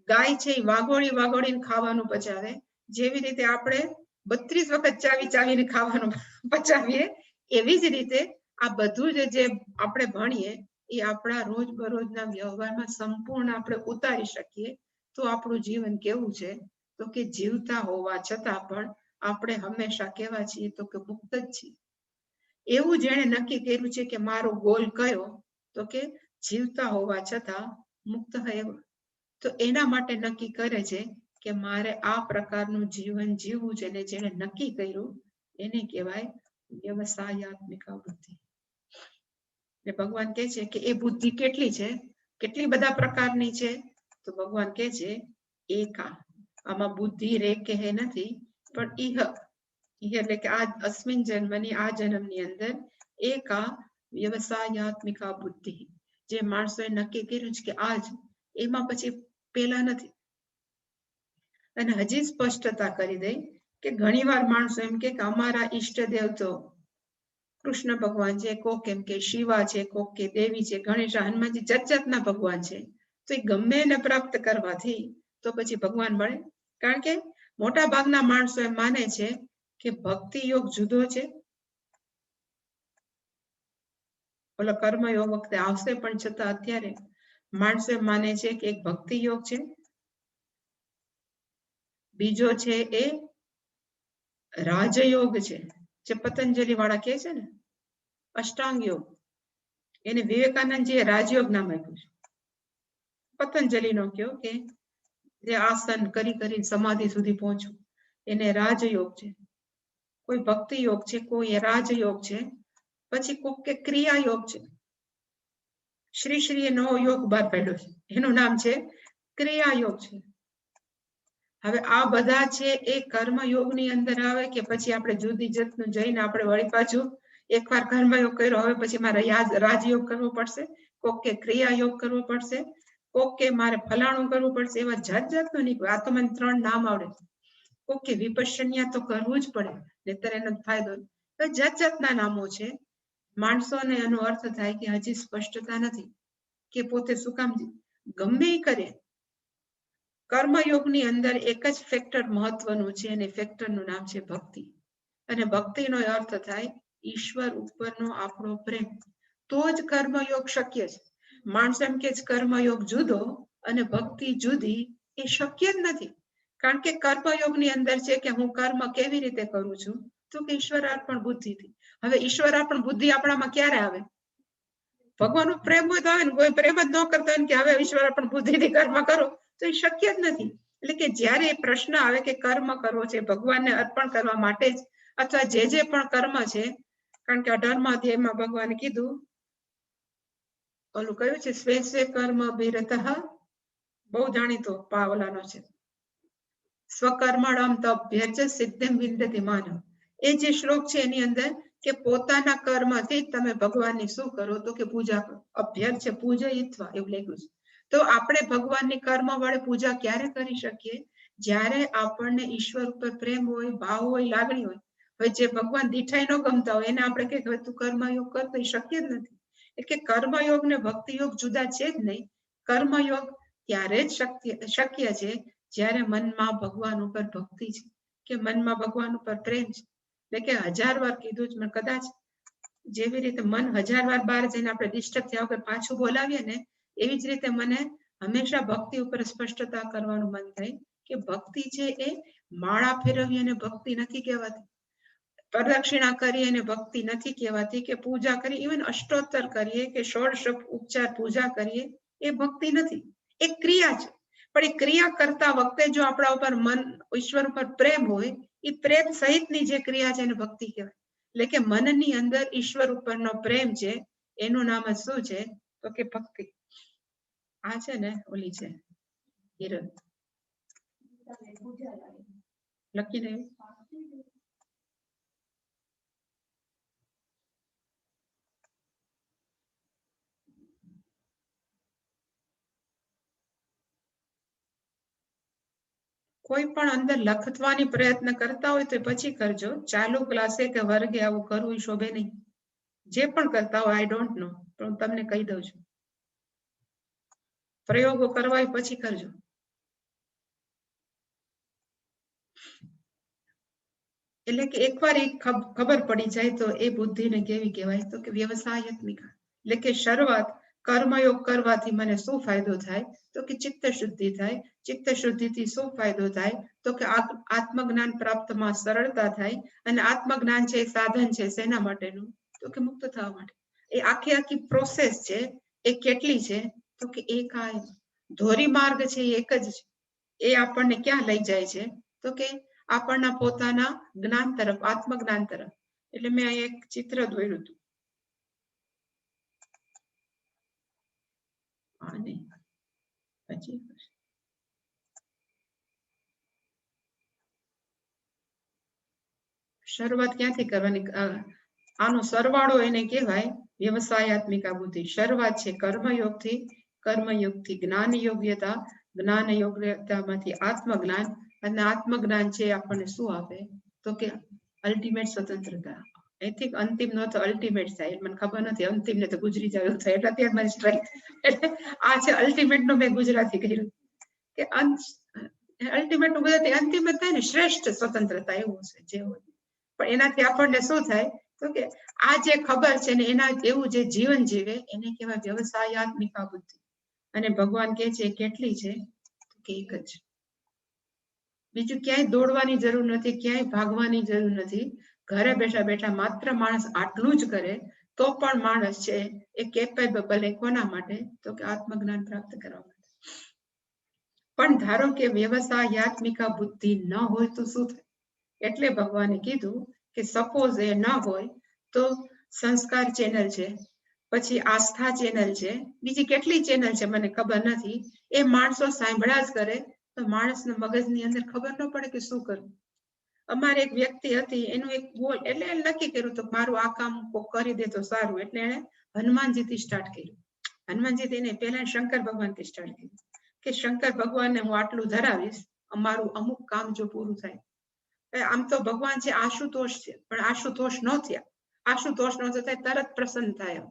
ગાય છે એ વાગોળી વાગોળીને ખાવાનું પચાવે, જેવી રીતે આપણે 32 વખત ચાવી ચાવીને ખાવાનું પચાવીએ, એવી જ રીતે આ બધું જે આપણે ભણીએ એ આપણા રોજબરોજના વ્યવહારમાં સંપૂર્ણ આપણે ઉતારી શકીએ તો આપણું જીવન કેવું છે તો કે જીવતા હોવા છતાં પણ આપણે હંમેશા કેવા છીએ તો કે મુક્ત જ છીએ. એવું જેણે નક્કી કર્યું છે કે મારો ગોલ કયો તો કે જીવતા હોવા છતાં મુક્ત રહેવું, તો એના માટે નક્કી કરે છે કે મારે આ પ્રકારનું જીવન જીવવું છે. અને જેણે નક્કી કર્યું એને કહેવાય વ્યવસાયાત્મિકા બુદ્ધિ. ભગવાન કહે છે કે એ બુદ્ધિ કેટલી છે, કેટલી બધા પ્રકારની છે તો ભગવાન કહે છે એકા. આમાં બુદ્ધિ રે કે હે નથી, પણ ઈહ એટલે કે આ અસ્મિન જન્મની આ જન્મની અંદર એકા વ્યવસાયાત્મિકા બુદ્ધિ, જે માણસોએ નક્કી કર્યું છે કે આજ, એમાં પછી પેલા નથી. અને હજી સ્પષ્ટતા કરી દઈ કે ઘણીવાર માણસો એમ કે અમારા ઈષ્ટદેવ તો કૃષ્ણ ભગવાન છે, કોક એમ કે શિવા છે, કોક કે દેવી છે, ગણેશ, હનુમાનજી, જાતના ભગવાન છે. તો એ ગમે એને પ્રાપ્ત કરવાથી તો પછી ભગવાન મળે. કારણ કે મોટા ભાગના માણસો એમ માને છે કે ભક્તિ યોગ જુદો છે, ઓલો કર્મયોગ વખતે આવશે, પણ છતાં અત્યારે માણસો એમ માને છે કે એક ભક્તિ યોગ છે, બીજો છે એ રાજયોગ છે, જે પતંજલિ વાળા કહે છે ને અષ્ટાંગ યોગ, એને વિવેકાનંદજીએ રાજયોગ નામ આપ્યું છે. પતંજલિનો કયો કે જે આસન કરી કરીને સમાધિ સુધી પહોંચવું એને રાજયોગ છે. કોઈ ભક્તિ યોગ છે, કોઈ રાજયોગ છે, પછી કોક કે ક્રિયા યોગ છે. શ્રીએ નવો યોગ બહાર પાડ્યો છે, એનું નામ છે ક્રિયા યોગ છે. હવે આ બધા છે એ કર્મયોગની અંદર આવે કે પછી આપણે જુદી જાતનું જઈને આપણે વળી પાછું એકવાર કર્મયોગ કર્યો, હવે પછી મારે રાજયોગ કરવો પડશે, કોક કે ક્રિયા યોગ કરવો પડશે, કોક કે મારે ફલાણું કરવું પડશે. એવા જાત જાતનું નહીં. આ તો મને 3 નામ આવડે. કોક કે વિપશ્યના તો કરવું જ પડે, નહીતર એનો ફાયદો. જાત જાતના નામો છે. માણસોને એનો અર્થ થાય કે હજી સ્પષ્ટતા નથી કે પોતે શું કામ ગમે કરે. કર્મયોગની અંદર એક જ ફેક્ટર મહત્વનું છે અને ફેક્ટરનું નામ છે ભક્તિ. અને ભક્તિનો અર્થ થાય ઈશ્વર ઉપરનો આપણો પ્રેમ. તો જ કર્મયોગ શક્ય છે. માણસ એમ કે કર્મયોગ જુદો અને ભક્તિ જુદી, એ શક્ય જ નથી. કારણ કે કર્મયોગની અંદર છે કે હું કર્મ કેવી રીતે કરું છું તો કે ઈશ્વર અર્પણ બુદ્ધિથી. હવે ઈશ્વર અર્પણ બુદ્ધિ આપણામાં ક્યારે આવે? ભગવાનનો પ્રેમ હોય તો આવે ને. કોઈ પ્રેમ જ ન કરતો હોય કે હવે ઈશ્વર અર્પણ બુદ્ધિથી કર્મ કરો તો એ શક્ય જ નથી. એટલે કે જ્યારે એ પ્રશ્ન આવે કે કર્મ કરવો છે ભગવાનને અર્પણ કરવા માટે જ, અથવા જે પણ કર્મ છે, કારણ કે 18મા અધ્યાયમાં ભગવાને કીધું, ઓલું કયું છે સ્વે સ્વે કર્મ અભિરતઃ, બહુ જાણીતો પાવલાનો છે, સ્વકર્મણમ તભ્યર્ચ સિદ્ધિમ વિંદતિ માનવ. એ જે શ્લોક છે એની અંદર કે પોતાના કર્મથી તમે ભગવાનની શું કરો તો કે પૂજા કરો. અભ્યર્ચ પૂજયિત્વા એવું લખ્યું છે. તો આપણે ભગવાનની કર્મ વડે પૂજા ક્યારે કરી શકીએ? જ્યારે આપણને ઈશ્વર ઉપર પ્રેમ હોય, ભાવ હોય, લાગણી હોય. હવે જે ભગવાન દીઠાઈ ન ગમતા હોય એને આપણે કહીએ હવે તું કર્મયોગ કર, તો એ શક્ય જ નથી. એટલે કર્મયોગ ને ભક્તિ યોગ જુદા છે જ નહીં. કર્મયોગ ત્યારે જ શક્ય છે જ્યારે મનમાં ભગવાન ઉપર ભક્તિ છે, કે મનમાં ભગવાન ઉપર પ્રેમ છે. એટલે કે 1000 વાર કીધું જ, કદાચ જેવી રીતે મન 1000 વાર બહાર જઈને આપણે ડિસ્ટર્બ થયા વગર પાછું બોલાવીએ ને, એવી જ રીતે મને હંમેશા ભક્તિ ઉપર સ્પષ્ટતા કરવાનું મન થાય કે ભક્તિ છે એ માળા ફેરવી અને ભક્તિ નથી કહેવાતી, પ્રદક્ષિણા કરી અને ભક્તિ નથી કહેવાતી, કે પૂજા કરી, ઇવન અષ્ટોત્તર કરીએ કે ષોડશ ઉપચાર પૂજા કરીએ એ ભક્તિ નથી, એ ક્રિયા છે. પણ એ ક્રિયા કરતા વખતે જો આપણા ઉપર મન ઈશ્વર ઉપર પ્રેમ હોય, એ પ્રેમ સહિતની જે ક્રિયા છે એને ભક્તિ કહેવાય. એટલે કે મનની અંદર ઈશ્વર ઉપરનો પ્રેમ છે, એનું નામ જ શું છે તો કે ભક્તિ. આ છે ને ઓલી છે હિરલ લખી દે. કોઈ પણ અંદર લખવાની પ્રયત્ન કરતા હોય તો પછી કરજો. ચાલુ ક્લાસે કે વર્ગે આવું કરવું શોભે નહીં. જે પણ કરતા હોય, આઈ ડોન્ટ નો, પણ હું તમને કહી દઉં છું, પ્રયોગો કરવા પછી કરજો. એટલે કે એકવાર એ ખબર પડી જાય તો એ બુદ્ધિને કેવી કહેવાય તો કે વ્યવસાયાત્મિકા. એટલે કે શરૂઆત કર્મયોગ કરવાથી મને શું ફાયદો થાય તો કે ચિત્ત શુદ્ધિ થાય. ચિત્ત શુદ્ધિથી શું ફાયદો થાય તો કે આત્મજ્ઞાન પ્રાપ્તમાં સરળતા થાય. અને આત્મજ્ઞાન છે સાધન છે શેના માટેનું તો કે મુક્ત થવા માટે. એ આખી પ્રોસેસ છે એ કેટલી છે તો કે એક આ ધોરી માર્ગ છે એ એક જ છે. એ આપણને ક્યાં લઈ જાય છે તો કે આપણના પોતાના જ્ઞાન તરફ, આત્મજ્ઞાન તરફ. એટલે મેં અહીં એક ચિત્ર દોર્યું હતું. અને પછી શરૂઆત ક્યાંથી કરવાની? આનો સરવાળો એને કહેવાય વ્યવસાયાત્મિકા બુદ્ધિ. શરૂઆત છે કર્મયોગથી, કર્મયોગથી જ્ઞાન યોગ્યતા, જ્ઞાન યોગ્યતામાંથી આત્મજ્ઞાન, અને આત્મજ્ઞાન છે આપણને શું આપે તો કે અલ્ટિમેટ સ્વતંત્રતા. આઈ થિંક અંતિમ નો તો અલ્ટિમેટ થાય, મને ખબર નથી, અંતિમ ને તો ગુજરી જાય થાય, એટલે અત્યારે મને સ્ટ્રાઇક. એટલે આ છે અલ્ટિમેટ નું મેં ગુજરાતી કર્યું કે અલ્ટિમેટ નું ગુજરાતી અંતિમ જ થાય ને, શ્રેષ્ઠ સ્વતંત્રતા એવું છે જે હોય. પણ એનાથી આપણને શું થાય તો કે આ જે ખબર છે ને એના એવું જે જીવન જીવે એને કહેવાય વ્યવસાયાત્મિકા બુદ્ધિ. અને ભગવાન કે છે કેટલી છે કે એક જ. બીજું ક્યાંય દોડવાની જરૂર નથી, ક્યાંય ભાગવાની જરૂર નથી. ઘરે બેઠા બેઠા માત્ર માણસ આટલું જ કરે તો પણ માણસ છે એ કેપેબલ. કોના માટે તો કે આત્મજ્ઞાન પ્રાપ્ત કરવા માટે. પણ ધારો કે વ્યવસાયાત્મિકા બુદ્ધિ ન હોય તો શું થાય? એટલે ભગવાને કીધું કે સપોઝ એ ન હોય તો સંસ્કાર ચેનલ છે, પછી આસ્થા ચેનલ છે, બીજી કેટલી ચેનલ છે મને ખબર નથી. એ માણસો સાંભળ્યા જ કરે તો માણસના મગજની અંદર ખબર ન પડે કે શું કરવું. અમારે એક વ્યક્તિ હતી, એનું એક ગોલ, એટલે એને નક્કી કર્યું તો મારું આ કામ કરી દે તો સારું. એટલે એને હનુમાનજીથી સ્ટાર્ટ કર્યું. હનુમાનજી એને પહેલા શંકર ભગવાનથી સ્ટાર્ટ કર્યું કે શંકર ભગવાનને હું આટલું ધરાવીશ, અમારું અમુક કામ જો પૂરું થાય. આમ તો ભગવાન છે આશુતોષ છે, પણ આશુતોષ ન થયા. આશુતોષ નો થાય તરત પ્રસન્ન થાય,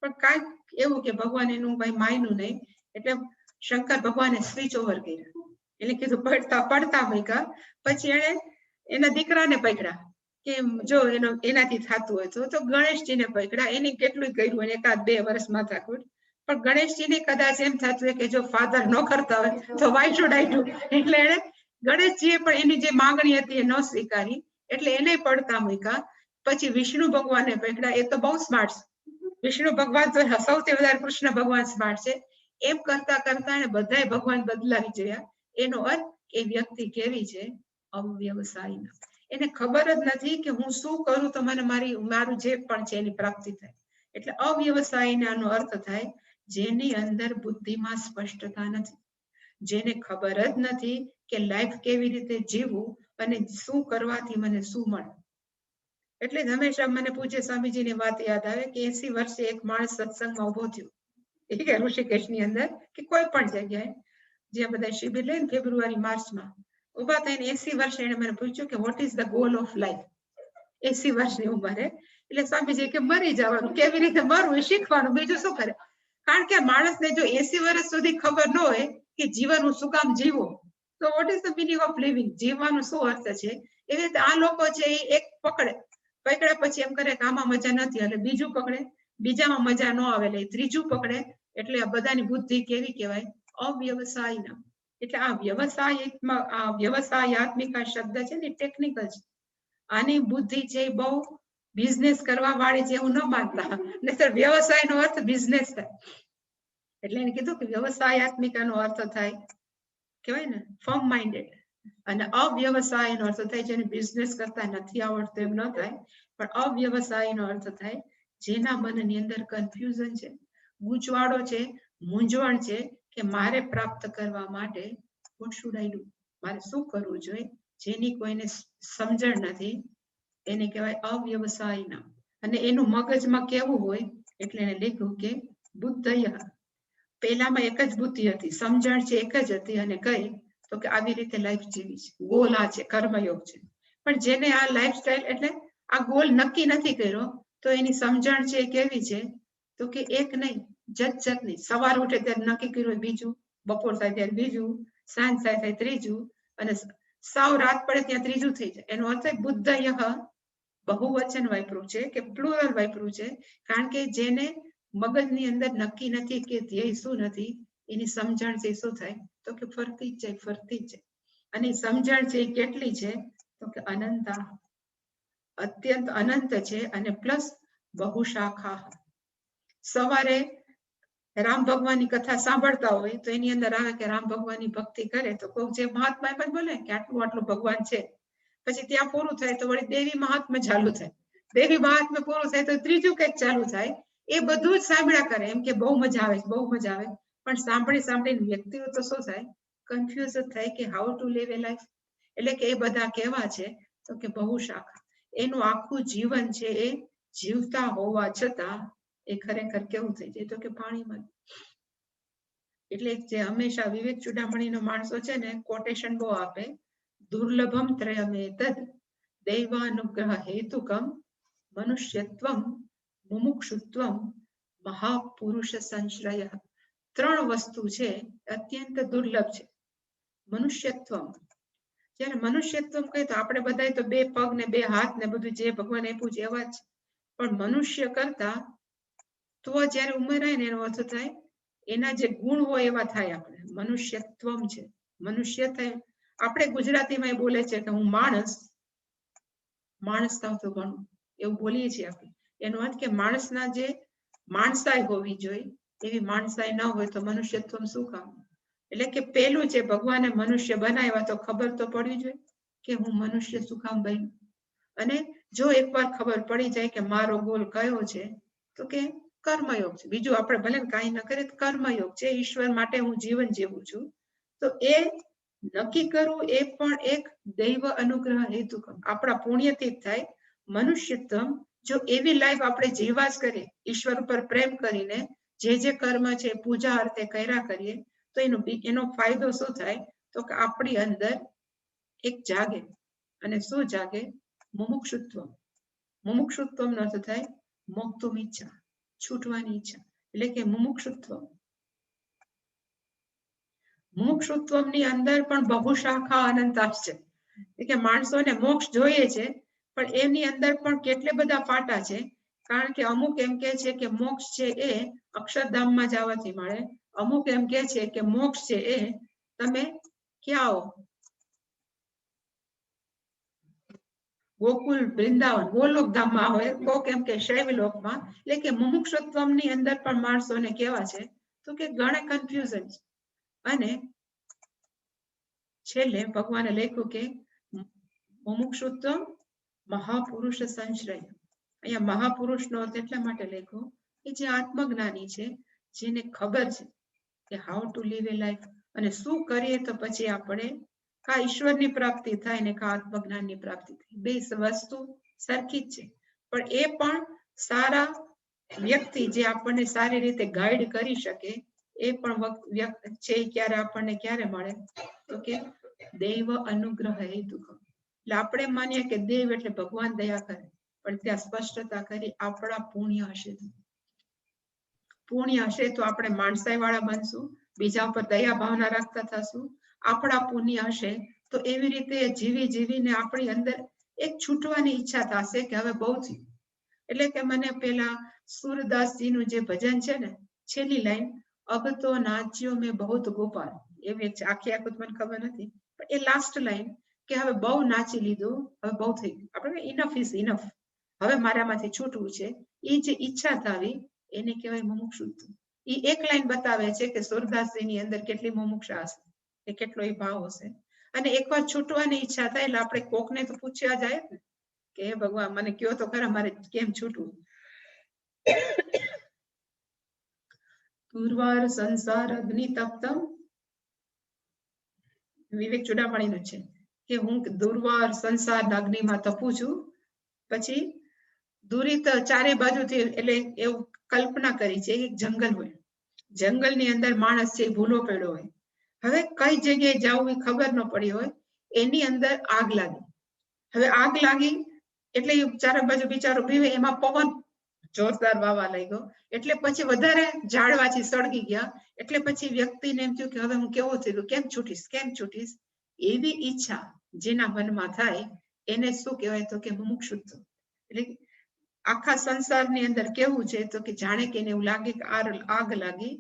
પણ કાંઈક એવું કે ભગવાન એનું કઈ માયનું નહીં. એટલે શંકર ભગવાને સ્વિચ ઓવર કર્યા. એટલે કીધું પડતા મૂક્યા. પછી એને એના દીકરાને પકડ્યા કે જો એનાથી થતું હોય તો ગણેશજીને પકડ્યા. એને કેટલું કર્યું, એકાદ 2 વર્ષ માથાકૂટ. પણ ગણેશજીને કદાચ એમ થતું હોય કે જો ફાધર ન કરતા હોય તો વાય શુડ આઈ ડુ. એટલે એને ગણેશજીએ પણ એની જે માંગણી હતી એ ન સ્વીકારી, એટલે એને પડતા મૂક્યા. પછી વિષ્ણુ ભગવાનને પકડ્યા. એ તો બહુ સ્માર્ટ છે. વિષ્ણુ ભગવાન તો સૌથી વધારે કૃષ્ણ ભગવાન સ્માર્ટ છે. એમ કરતા કરતા એને બધાય ભગવાન બદલાવી જોયા. એનો અર્થ એ વ્યક્તિ કેવી છે? અવ્યવસાયી. એને ખબર જ નથી કે હું શું કરું તો મને મારું જે પણ છે એની પ્રાપ્તિ થાય. એટલે અવ્યવસાયીનો અર્થ થાય જેની અંદર બુદ્ધિમાં સ્પષ્ટતા નથી, જેને ખબર જ નથી કે લાઈફ કેવી રીતે જીવવું અને શું કરવાથી મને શું મળે. એટલે જ હંમેશા મને પૂજ્ય સ્વામીજીની વાત યાદ આવે કે 80 વર્ષે એક માણસ સત્સંગમાં ઉભો થયો, એ કે ઋષિકેશની અંદર કે કોઈ પણ જગ્યાએ જ્યાં બધા શિબિર લે ને ફેબ્રુઆરી માર્ચમાં, ઉભા થઈને 80 વર્ષે એને મને પૂછ્યું કે what is the goal of life. 80 વર્ષની ઉંમરે. એટલે સ્વામીજી કે મરી જવાનું, કેવી રીતે મરવું એ શીખવાનું, બીજું શું કરે. કારણ કે માણસને જો 80 વર્ષ સુધી ખબર ન હોય કે જીવન હું શું કામ જીવો, તો what is the meaning of living, જીવવાનું શું અર્થ છે. એવી રીતે આ લોકો છે એ એક પકડ્યા પછી એમ કરે કે આમાં મજા નથી, એટલે બીજું પકડે, બીજામાં મજા ન આવે એટલે ત્રીજું પકડે. એટલે આ બધાની બુદ્ધિ કેવી કહેવાય? અવ્યવસાયિના. એટલે આ વ્યવસાયાત્મિક આ શબ્દ છે ને ટેકનિકલ છે. આની બુદ્ધિ છે બહુ બિઝનેસ કરવા વાળી છે એવું ન માનતા, નહીતર વ્યવસાય નો અર્થ બિઝનેસ થાય. એટલે એને કીધું કે વ્યવસાયાત્મિકાનો અર્થ થાય કહેવાય ને ફર્મ માઇન્ડેડ, અને અવ્યવસાયનો અર્થ થાય જેને બિઝનેસ કરતા નથી આવડતું એમ ન થાય, પણ અવ્યવસાયનો અર્થ થાય જેના મનની અંદર કન્ફ્યુઝન છે, ગૂંચવાડો છે, મૂંઝવણ છે કે મારે પ્રાપ્ત કરવા માટે what should I do, મારે શું કરવું જોઈએ, જેની કોઈને સમજણ નથી, એને કહેવાય અવ્યવસાયના. અને એનું મગજમાં કેવું હોય એટલે એને લખ્યું કે બુદ્ધય. પહેલામાં એક જ બુદ્ધિ હતી, સમજણ છે એક જ હતી, અને કઈ તો કે આવી રીતે લાઈફ જીવી છે, ગોલ આ છે, કર્મયોગ છે. પણ જેને આ લાઈફસ્ટાઈલ એટલે આ ગોલ નક્કી નથી કર્યો, તો એની સમજણ છે કેવી છે તો કે એક નહીં જતની. સવાર ઉઠે ત્યારે નક્કી કર્યું બીજું, બપોર થાય ત્યારે બીજું, સાંજ થાય ત્રીજું, અને સાવ રાત પડે ત્યાં ત્રીજું થઈ જાય. એનો અર્થ બુદ્ધય બહુવચન વાપર્યું છે કે પ્લુરલ વાપર્યું છે, કારણ કે જેને મગજની અંદર નક્કી નથી કે ધ્યેય શું નથી, એની સમજણ છે શું થાય તો કે ફરતી જ જાય. અને સમજણ છે કેટલી છે તો કે અનંતા, અત્યંત અનંત છે, અને પ્લસ બહુશાખા. સવારે રામ ભગવાનની કથા સાંભળતા હોય તો એની અંદર આવે કે રામ ભગવાનની ભક્તિ કરે તો કોઈ જે મહાત્મા એમ જ બોલે કે આટલું ભગવાન છે, પછી ત્યાં પૂરું થાય તો વળી દેવી મહાત્મા ચાલુ થાય, દેવી મહાત્મા પૂરું થાય તો ત્રીજું કંઈક ચાલુ થાય. એ બધું જ સાંભળ્યા કરે એમ કે બહુ મજા આવે, પણ સાંભળીને વ્યક્તિઓ તો શું થાય, કન્ફ્યુઝ થાય કે how to live a life. એટલે કે એ બધા કેવા છે તો કે બહુશાખા. એનું આખું જીવન છે એ જીવતા હોવા છતાં એ ખરેખર કેવું થઈ જાય તો કે પાણીમાં. એટલે જે હંમેશા વિવેક ચૂડામણીનો માણસો છે ને કોટેશન બહુ આપે, દુર્લભમ ત્રયમે તદ દૈવાનુગ્રહ હેતુકમ મનુષ્યત્વમ મુમુક્ષુત્વમ મહાપુરુષ સંશ્રય. 3 વસ્તુ છે અત્યંત દુર્લભ છે. મનુષ્યત્વમ, જયારે મનુષ્યત્વમ કહે તો આપણે બધા તો 2 પગ ને 2 હાથ ને બધું જે ભગવાન આપ્યું છે એવા જ, પણ મનુષ્ય કરતા તો જયારે ઉમેરાય ને એનો અર્થ થાય એના જે ગુણ હોય એવા થાય. આપણે મનુષ્યત્વમ છે, મનુષ્ય થાય. આપણે ગુજરાતીમાં બોલે છે કે હું માણસ થાવ તો ઘણું, એવું બોલીએ છીએ આપણે. એનો અર્થ કે માણસના જે માણસાઈ હોવી જોઈએ એવી માણસાઈ ન હોય તો મનુષ્યત્વ શું કામ. એટલે કે પેલું છે ભગવાને મનુષ્ય બનાવ્યા તો ખબર તો પડવી જોઈએ કે હું મનુષ્ય શું કામ બન્યું. અને જો એકવાર ખબર પડી જાય કે મારો ગોલ કયો છે તો કે કર્મયોગ છે, બીજું આપણે ભલે કાંઈ ન કરીએ તો કર્મયોગ છે, ઈશ્વર માટે હું જીવન જીવું છું, તો એ નક્કી કરવું એ પણ એક દૈવ અનુગ્રહ હેતુ આપણા પુણ્યથી જ થાય. મનુષ્યત્વ જો એવી લાઈફ આપણે જીવા જ કરીએ, ઈશ્વર ઉપર પ્રેમ કરીને જે કર્મ છે પૂજા અર્થે કર્યા કરીએ તો એનો ફાયદો શું થાય તો કે આપણી અંદર એક જાગે. અને શું જાગે? મુમુક્ષુત્વ. મુમુક્ષુત્વનો અર્થ થાય મોક્ષની ઈચ્છા, છૂટવાની ઈચ્છા, એટલે કે મુમુક્ષુત્વ. મુમુક્ષુત્વની અંદર પણ બહુશાખા અનંતાશ છે, એટલે માણસોને મોક્ષ જોઈએ છે પણ એની અંદર પણ કેટલા બધા પાટા છે. કારણ કે અમુક એમ કે છે કે મોક્ષ છે એ અક્ષરધામમાં જવાથી મળે, અમુક એમ કે છે કે મોક્ષ છે એ તમે ક્યાં આવો ગોકુલ વૃંદાવન ગોલોક ધામમાં હોય, કોક એમ કે શૈવલોકમાં. એટલે કે મુમુક્ષુત્વની અંદર પણ માણસોને કેવા છે તો કે ઘણા કન્ફ્યુઝન છે. અને છેલ્લે ભગવાને લખ્યું કે મુમુક્ષુત્વ મહાપુરુષ સંશ્રય. અહીંયા મહાપુરુષનો અર્થ એટલા માટે લખ્યો કે જે આત્મજ્ઞાની છે, જેને ખબર છે કે how to live a life, અને શું કરીએ તો પછી આપણે કા ઈશ્વરની પ્રાપ્તિ થાય ને કા આત્મજ્ઞાનની પ્રાપ્તિ થાય. 2 વસ્તુ સરખી જ છે, પણ એ પણ સારા વ્યક્તિ જે આપણને સારી રીતે ગાઈડ કરી શકે એ પણ વ્યક્તિ છે ક્યારે આપણને ક્યારે મળે તો કે દૈવ અનુગ્રહ હેતુક. એટલે આપણે માનીએ કે દેવ એટલે ભગવાન દયા કરે, પણ ત્યાં સ્પષ્ટતા કરી આપણા પુણ્ય હશે. પુણ્ય હશે તો આપણે માણસાઈ વાળા બનશું, બીજા ઉપર દયા ભાવના રાખતા થશું. આપણા પુણ્ય હશે તો એવી રીતે જીવીને આપણી અંદર એક છૂટવાની ઈચ્છા થશે કે હવે બહુ થયું. એટલે કે મને પેલા સુરદાસજીનું જે ભજન છે ને છેલ્લી લાઈન, अब तो नाच्यो में बहुत गोपाल, એવી એક આખી આખું મને ખબર નથી, પણ એ લાસ્ટ લાઈન કે હવે બહુ નાચી લીધું, હવે બહુ થઈ ગયું, આપણે ઇનફ ઇઝ ઇનફ, હવે મારામાંથી છૂટવું છે, એ જે ઈચ્છા થાવી એને કહેવાય મુમુક્ષુત્વ. એ એક લાઈન બતાવે છે કે સુરદાસજીની અંદર કેટલી મુમુક્ષા હશે, કે કેટલો એ ભાવ હશે. અને એકવાર છૂટવાની ઈચ્છા થાય એટલે આપણે કોકને તો પૂછ્યા જાય ને કે હે ભગવાન મને કયો તો ખરા મારે કેમ છૂટવું. દુર્વાર સંસાર અગ્નિ તપ્તમ, વિવેક ચુડામણીનું છે કે હું દુર્વાર સંસારના અગ્નિમાં તપું છું, પછી દુરિત ચારે બાજુથી, એટલે એવું કલ્પના કરી છે એક જંગલ હોય, જંગલની અંદર માણસ છે ભૂલો પડ્યો હોય, હવે કઈ જગ્યાએ જવું એ ખબર ન પડી હોય, એની અંદર આગ લાગી. હવે આગ લાગી એટલે ચારે બાજુ બિચારો પીવે, એમાં પવન જોરદાર વાવા લાગ્યો, એટલે પછી વધારે ઝાડવાથી સળગી ગયા, એટલે પછી વ્યક્તિને એમ થયું કે હવે હું કેવો થયું, કેમ છૂટીશ કેમ છૂટીશ. એવી ઈચ્છા જેના મનમાં થાય એને શું કહેવાય તો કે મુમુક્ષુત્વ. એટલે આખા સંસારની અંદર કેવું છે તો કે જાણે કે એને એવું લાગે કે આગ લાગી,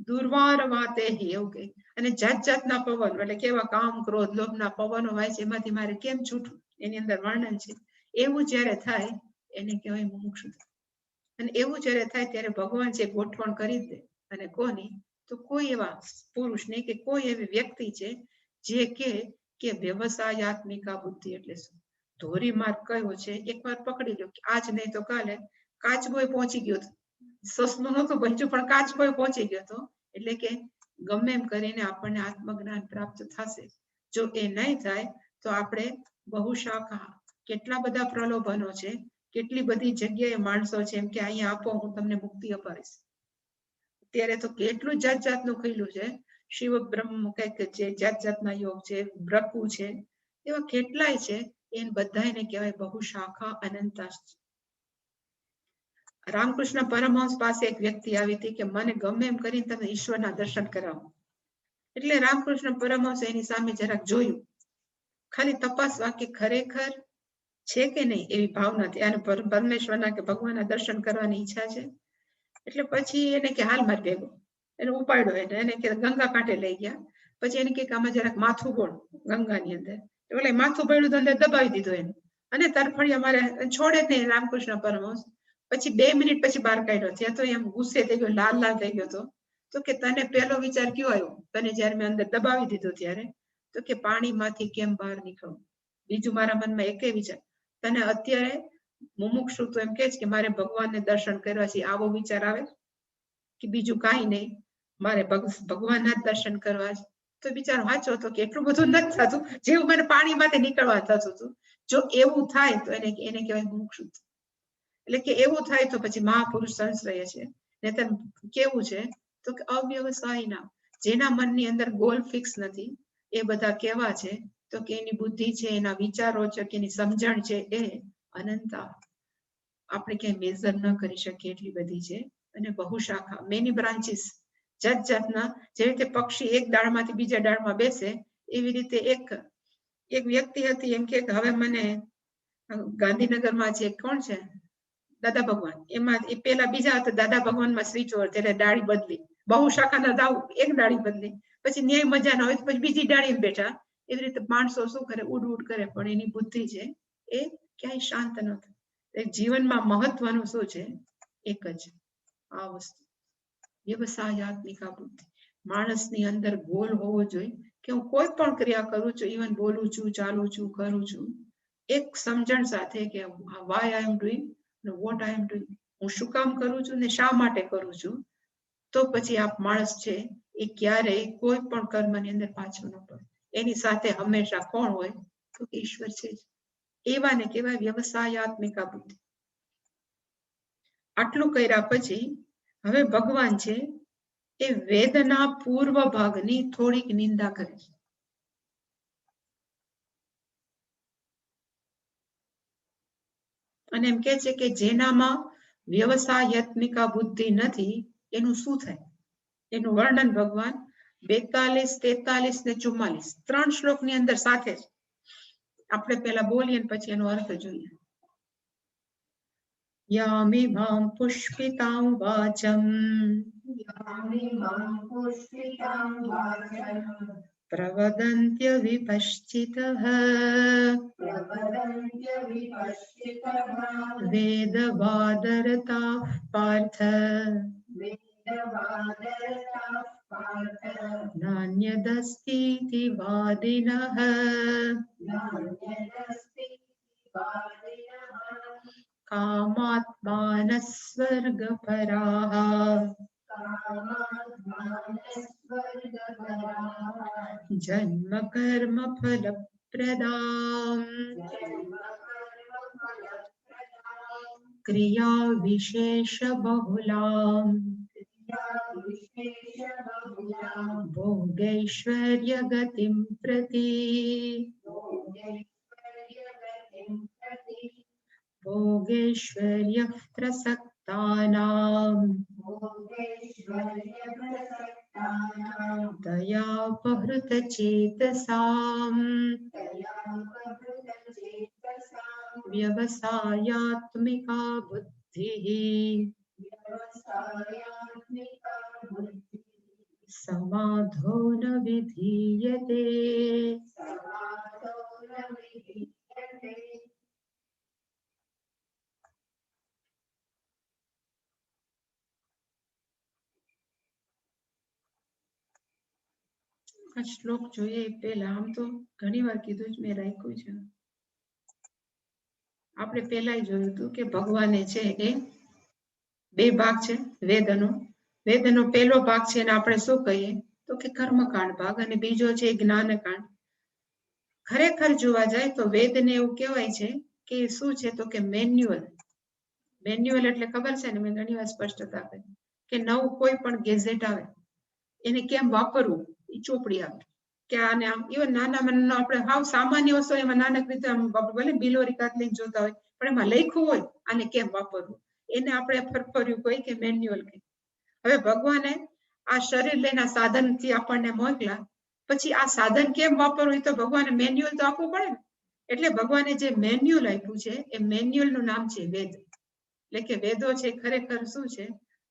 દુર્વાર વાતે એવું કે, અને જાત જાતના પવનો, એટલે કેવા કામ ક્રોધ લોભના પવનો હોય છે, એમાંથી મારે કેમ છૂટવું એની અંદર વર્ણન છે. એવું જ્યારે થાય એને કહેવાય મુમુક્ષુત્વ. અને એવું જ્યારે થાય ત્યારે ભગવાન છે ગોઠવણ કરી દે, અને કોની તો કોઈ એવા પુરુષ નહીં કે કોઈ એવી વ્યક્તિ છે જે કે વ્યવસાયાત્મિકા બુદ્ધિ, એટલે શું ધોરી માર્ગ કયો છે એકવાર પકડી લો, આજ નહીં તો કાલે કાચબોય પહોંચી ગયો હતો, સસલું નહોતું બચ્યું પણ કાચબોય પહોંચી ગયો હતો, એટલે કે ગમે એમ કરીને આપણને આત્મજ્ઞાન પ્રાપ્ત થશે. જો એ નહીં થાય તો આપણે બહુશાખા, કેટલા બધા પ્રલોભનો છે, કેટલી બધી જગ્યાએ માણસો છે એમ કે અહીંયા આપો હું તમને મુક્તિ અપાવીશ. અત્યારે તો કેટલું જાત જાતનું ખીલું છે, શિવ બ્રહ્મ કઈક છે, જાત જાતના યોગ છે, બ્રહ્મુ છે, એવા કેટલાય છે, એને બધાને કહેવાય બહુશાખા અનંતાશ. રામકૃષ્ણ પરમહંસ પાસે એક વ્યક્તિ આવી હતી કે મને ગમે એમ કરીને તમે ઈશ્વરના દર્શન કરાવો. એટલે રામકૃષ્ણ પરમહંસ એની સામે જરાક જોયું, ખાલી તપાસવા કે ખરેખર છે કે નહીં એવી ભાવનાથી, અને પરમેશ્વરના કે ભગવાનના દર્શન કરવાની ઈચ્છા છે. એટલે પછી એને કે હાલ મારી ભેગો, એને ઉપાડ્યો, એને કે ગંગા કાંઠે લઈ ગયા. પછી એને કે આમાં જરાક માથું બોળ ગંગાની અંદર, એટલે માથું પડ્યું તો અંદર દબાવી દીધું એને, અને તરફડિયા મારે છોડે જ નહીં રામકૃષ્ણ પરમહંસ. પછી 2 મિનિટ પછી બહાર કાઢ્યો, ત્યાં તો એમ ગુસ્સે થઈ ગયો, લાલ લાલ થઈ ગયો તો કે તને પહેલો વિચાર કયો આવ્યો તને જયારે મેં અંદર દબાવી દીધો ત્યારે, તો કે પાણીમાંથી કેમ બહાર નીકળવું. બીજું મારા મનમાં એકે વિચાર, તને અત્યારે મુમુક્ષુત્વ એમ કે છે કે મારે ભગવાનને દર્શન કરવા છે, આવો વિચાર આવે કે બીજું કાંઈ નહીં મારે ભગવાનના જ દર્શન કરવા છે. તો બિચારો સાચો હતો કે એટલું બધું નથી થતું જેવું મને પાણીમાંથી નીકળવા થતું હતું. જો એવું થાય તો એને કહેવાય મુમુક્ષુત્વ. એટલે કે એવું થાય તો પછી મહાપુરુષ સંશ્રય છે. નહીંતર કેવું છે તો કે અવ્યવસાયના, જેના મનની અંદર ગોલ ફિક્સ નથી, એ બધા કેવા છે તો કે એની બુદ્ધિ છે, એના વિચારો છે, કે એની સમજણ છે એ અનંતા, આપણે ક્યાંય મેઝર ન કરી શકીએ એટલી બધી છે. અને બહુશાખા, મેની બ્રાન્ચીસ, જાત જાતના, જે રીતે પક્ષી એક ડાળમાંથી બીજા ડાળમાં બેસે એવી રીતે એક વ્યક્તિ હતી એમ કે હવે મને ગાંધીનગરમાં છે કોણ છે દાદા ભગવાન, એમાં એ પેલા બીજા હતા દાદા ભગવાનમાં સ્વિચ ઓવર, ત્યારે ડાળી બદલી, બહુશાખાના દાવ એક ડાળી બદલી, પછી ન્યાય મજા ના હોય તો પછી બીજી ડાળી બેઠા. એવી રીતે માણસો શું કરે, ઉડ ઉડ કરે, પણ એની બુદ્ધિ છે એ ક્યાંય શાંત ન થાય. જીવનમાં મહત્વનું શું છે, એક જ આ વસ્તુ, વ્યવસાયાત્મિકા બુદ્ધિ. માણસની અંદર ગોલ હોવો જોઈએ કે હું કોઈ પણ ક્રિયા કરું છું, ઇવન બોલું છું, ચાલું છું, કરું છું, એક સમજણ સાથે કે why I am doing, what I am doing, હું શું કામ કરું છું ને શા માટે કરું છું. તો પછી આ માણસ છે એ ક્યારેય કોઈ પણ કર્મની અંદર પાછો ન પડે. એની સાથે હંમેશા કોણ હોય તો ઈશ્વર છે જ. એવાને કહેવાય વ્યવસાયાત્મિકા બુદ્ધિ. આટલું કર્યા પછી હવે ભગવાન છે એ વેદના પૂર્વ ભાગની થોડીક નિંદા કરે છે. અને એમ કે છે કે જેનામાં વ્યવસાયાત્મિકા બુદ્ધિ નથી એનું શું થાય, એનું વર્ણન ભગવાન 42, 43 ને 44 3 શ્લોકની અંદર સાથે જ આપણે પેલા બોલીએ પછી એનો અર્થ જોઈએ. યામિમાં પુષ્પિતાં વાચમ प्रवदन्त्य विपश्चितः वेदवादरता पार्थ नान्यदस्तीति वादिनः कामात्मानः स्वर्गपराः जन्म कर्म फलप्रदाम् क्रिया विशेष बहुलाम् भोगैश्वर्य गतिं प्रति भोगैश्वर्य प्रसक्तानाम् दयापहृत चेतसाम् व्यवसायात्मिका बुद्धिः समाधो न विधीयते આ શ્લોક જોઈએ પહેલા આમ તો ઘણી વાર કીધું જ મેં રાખ્યું છે આપણે પહેલા જોયું હતું કે ભગવાને છે એ બે ભાગ છે વેદનો પહેલો ભાગ છે અને આપણે શું કહીએ તો કે કર્મકાંડ ભાગ અને બીજો છે જ્ઞાનકાંડ ખરેખર જોવા જાય તો વેદને એવું કહેવાય છે કે શું છે તો કે મેન્યુઅલ એટલે ખબર છે ને મેં ઘણી વાર સ્પષ્ટતા કરી કે નવું કોઈ પણ ગેઝેટ આવે એને કેમ વાપરવું એ ચોપડી આવે કે આને આમ ઇવન નાના આપણે હાવ સામાન્ય વસ્તુ એમાં નાનક રીતે આમ ભલે બિલોરી કાત લઈને જોતા હોય પણ એમાં લખ્યું હોય આને કેમ વાપરવું એને આપણે ફરફર્યું કોઈ કે મેન્યુઅલ કે હવે ભગવાને આ શરીર લઈને સાધનથી આપણને મોકલા પછી આ સાધન કેમ વાપરવું તો ભગવાને મેન્યુઅલ તો આપવું પડે ને એટલે ભગવાને જે મેન્યુઅલ આપ્યું છે એ મેન્યુઅલ નું નામ છે વેદ એટલે કે વેદો છે ખરેખર શું છે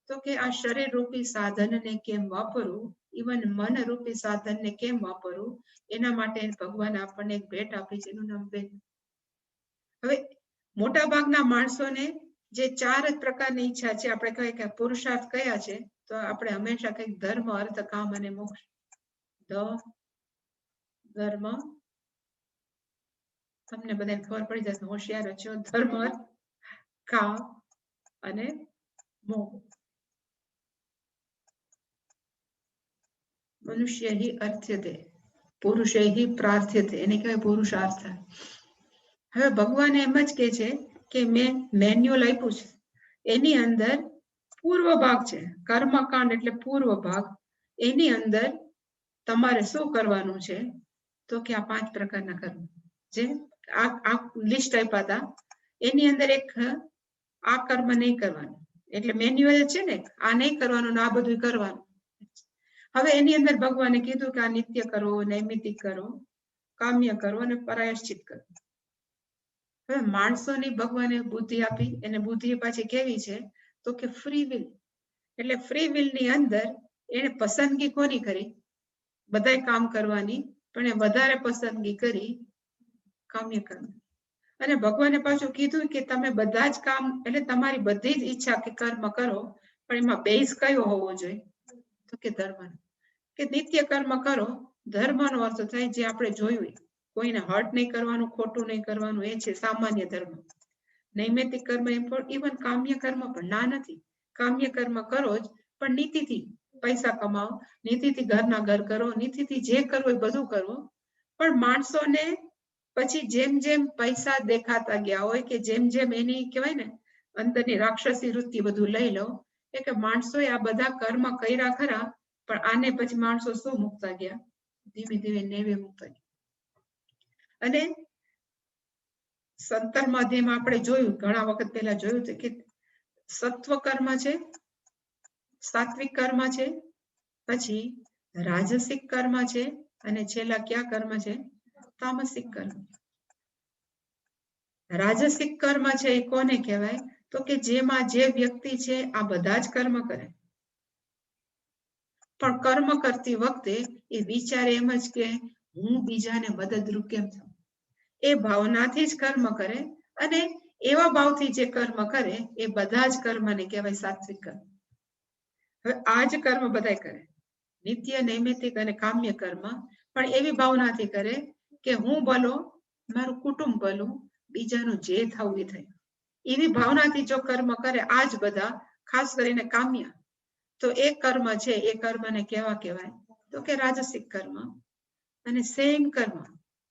તો કે આ શરીર રૂપી સાધનને કેમ વાપરવું ઇવન મન રૂપી સાધનને કેમ વાપરવું એના માટે ભગવાન આપણને એક ભેટ આપી છે એનું નામ વેદ હવે મોટા ભાગના માણસોને જે ચાર જ પ્રકારની ઈચ્છા છે આપણે કહીએ કે પુરુષાર્થ કયા છે તો આપણે હંમેશા કંઈક ધર્મ અર્થ કામ અને મોક્ષ ધર્મ તમને બધાને ખબર પડી જશે હોશિયાર છો ધર્મ કામ અને મોક્ષ મનુષ્ય હિ અર્થ્યતે પુરુષે હિ પ્રાર્થ્યતે એને કહેવાય પુરુષાર્થ હવે ભગવાન એમ જ કહે છે કે મેં મેન્યુઅલ આપ્યું છે એની અંદર પૂર્વ ભાગ છે કર્મકાંડ એટલે પૂર્વ ભાગ એની અંદર તમારે શું કરવાનું છે તો કે આ 5 પ્રકારના કર્મ જે આ લિસ્ટ આપ્યા હતા એની અંદર એક આ કર્મ નહીં કરવાનું એટલે મેન્યુઅલ છે ને આ નહીં કરવાનું આ બધું કરવાનું હવે એની અંદર ભગવાને કીધું કે આ નિત્ય કરો નૈમિતિક કરો કામ્ય કરો અને પ્રાયશ્ચિત કરો હવે માણસોની ભગવાને બુદ્ધિ આપી એને બુદ્ધિ પાછી કેવી છે તો કે ફ્રી વિલ એટલે ફ્રી વિલ ની અંદર એને પસંદગી કોની કરી બધાય કામ કરવાની પણ એ વધારે પસંદગી કરી કામ્ય કર્મ અને ભગવાને પાછું કીધું કે તમે બધા જ કામ એટલે તમારી બધી જ ઈચ્છા કે કર્મ કરો પણ એમાં બેઝ કયો હોવો જોઈએ તો કે ધર્મ કે નિત્ય કર્મ કરો ધર્મનો અર્થ થાય જે આપણે જોયું કોઈને હર્ટ નહીં કરવાનું ખોટું નહીં કરવાનું એ છે સામાન્ય ધર્મ નૈમિતિક કર્મ ઇવન કામ્ય કર્મ પણ ના નથી કામ્ય કર્મ કરો જ પણ નીતિથી પૈસા કમાવો નીતિથી ઘરના ઘર કરો નીતિથી જે કરવું એ બધું કરવું પણ માણસોને પછી જેમ જેમ પૈસા દેખાતા ગયા હોય કે જેમ જેમ એની કહેવાય ને અંદરની રાક્ષસી વૃત્તિ બધું લઈ લો એ કે માણસોએ આ બધા કર્મ કર્યા ખરા પણ આને પછી માણસો શું મુકતા ગયા ધીમે ધીમે નેવે મુકતા ગયા અને સંતર માધ્યમ આપણે જોયું ઘણા વખત પહેલા જોયું છે કે સત્વ કર્મ છે સાત્વિક કર્મ છે પછી રાજસિક કર્મ છે અને છેલ્લા કયા કર્મ છે તામસિક કર્મ રાજસિક કર્મ છે એ કોને કહેવાય તો કે જેમાં જે વ્યક્તિ છે આ બધા જ કર્મ કરે પણ કર્મ કરતી વખતે એ વિચારે એમ જ કે હું બીજાને મદદરૂપ કેમ થાઉં, એ ભાવનાથી જ કર્મ કરે અને એવા ભાવથી જે કર્મ કરે એ બધા જ કર્મને કહેવાય સાત્વિક કર્મ. હવે આ જ કર્મ બધાય કરે, નિત્ય, નૈમિત્તિક અને કામ્ય કર્મ, પણ એવી ભાવનાથી કરે કે હું ભલો, મારું કુટુંબ ભલું, બીજાનું જે થવું એ થાય, એવી ભાવનાથી જો કર્મ કરે આ જ બધા, ખાસ કરીને કામ્ય, તો એ કર્મ છે એ કર્મને કેવા કહેવાય તો કે રાજસિક કર્મ. અને સેમ કર્મ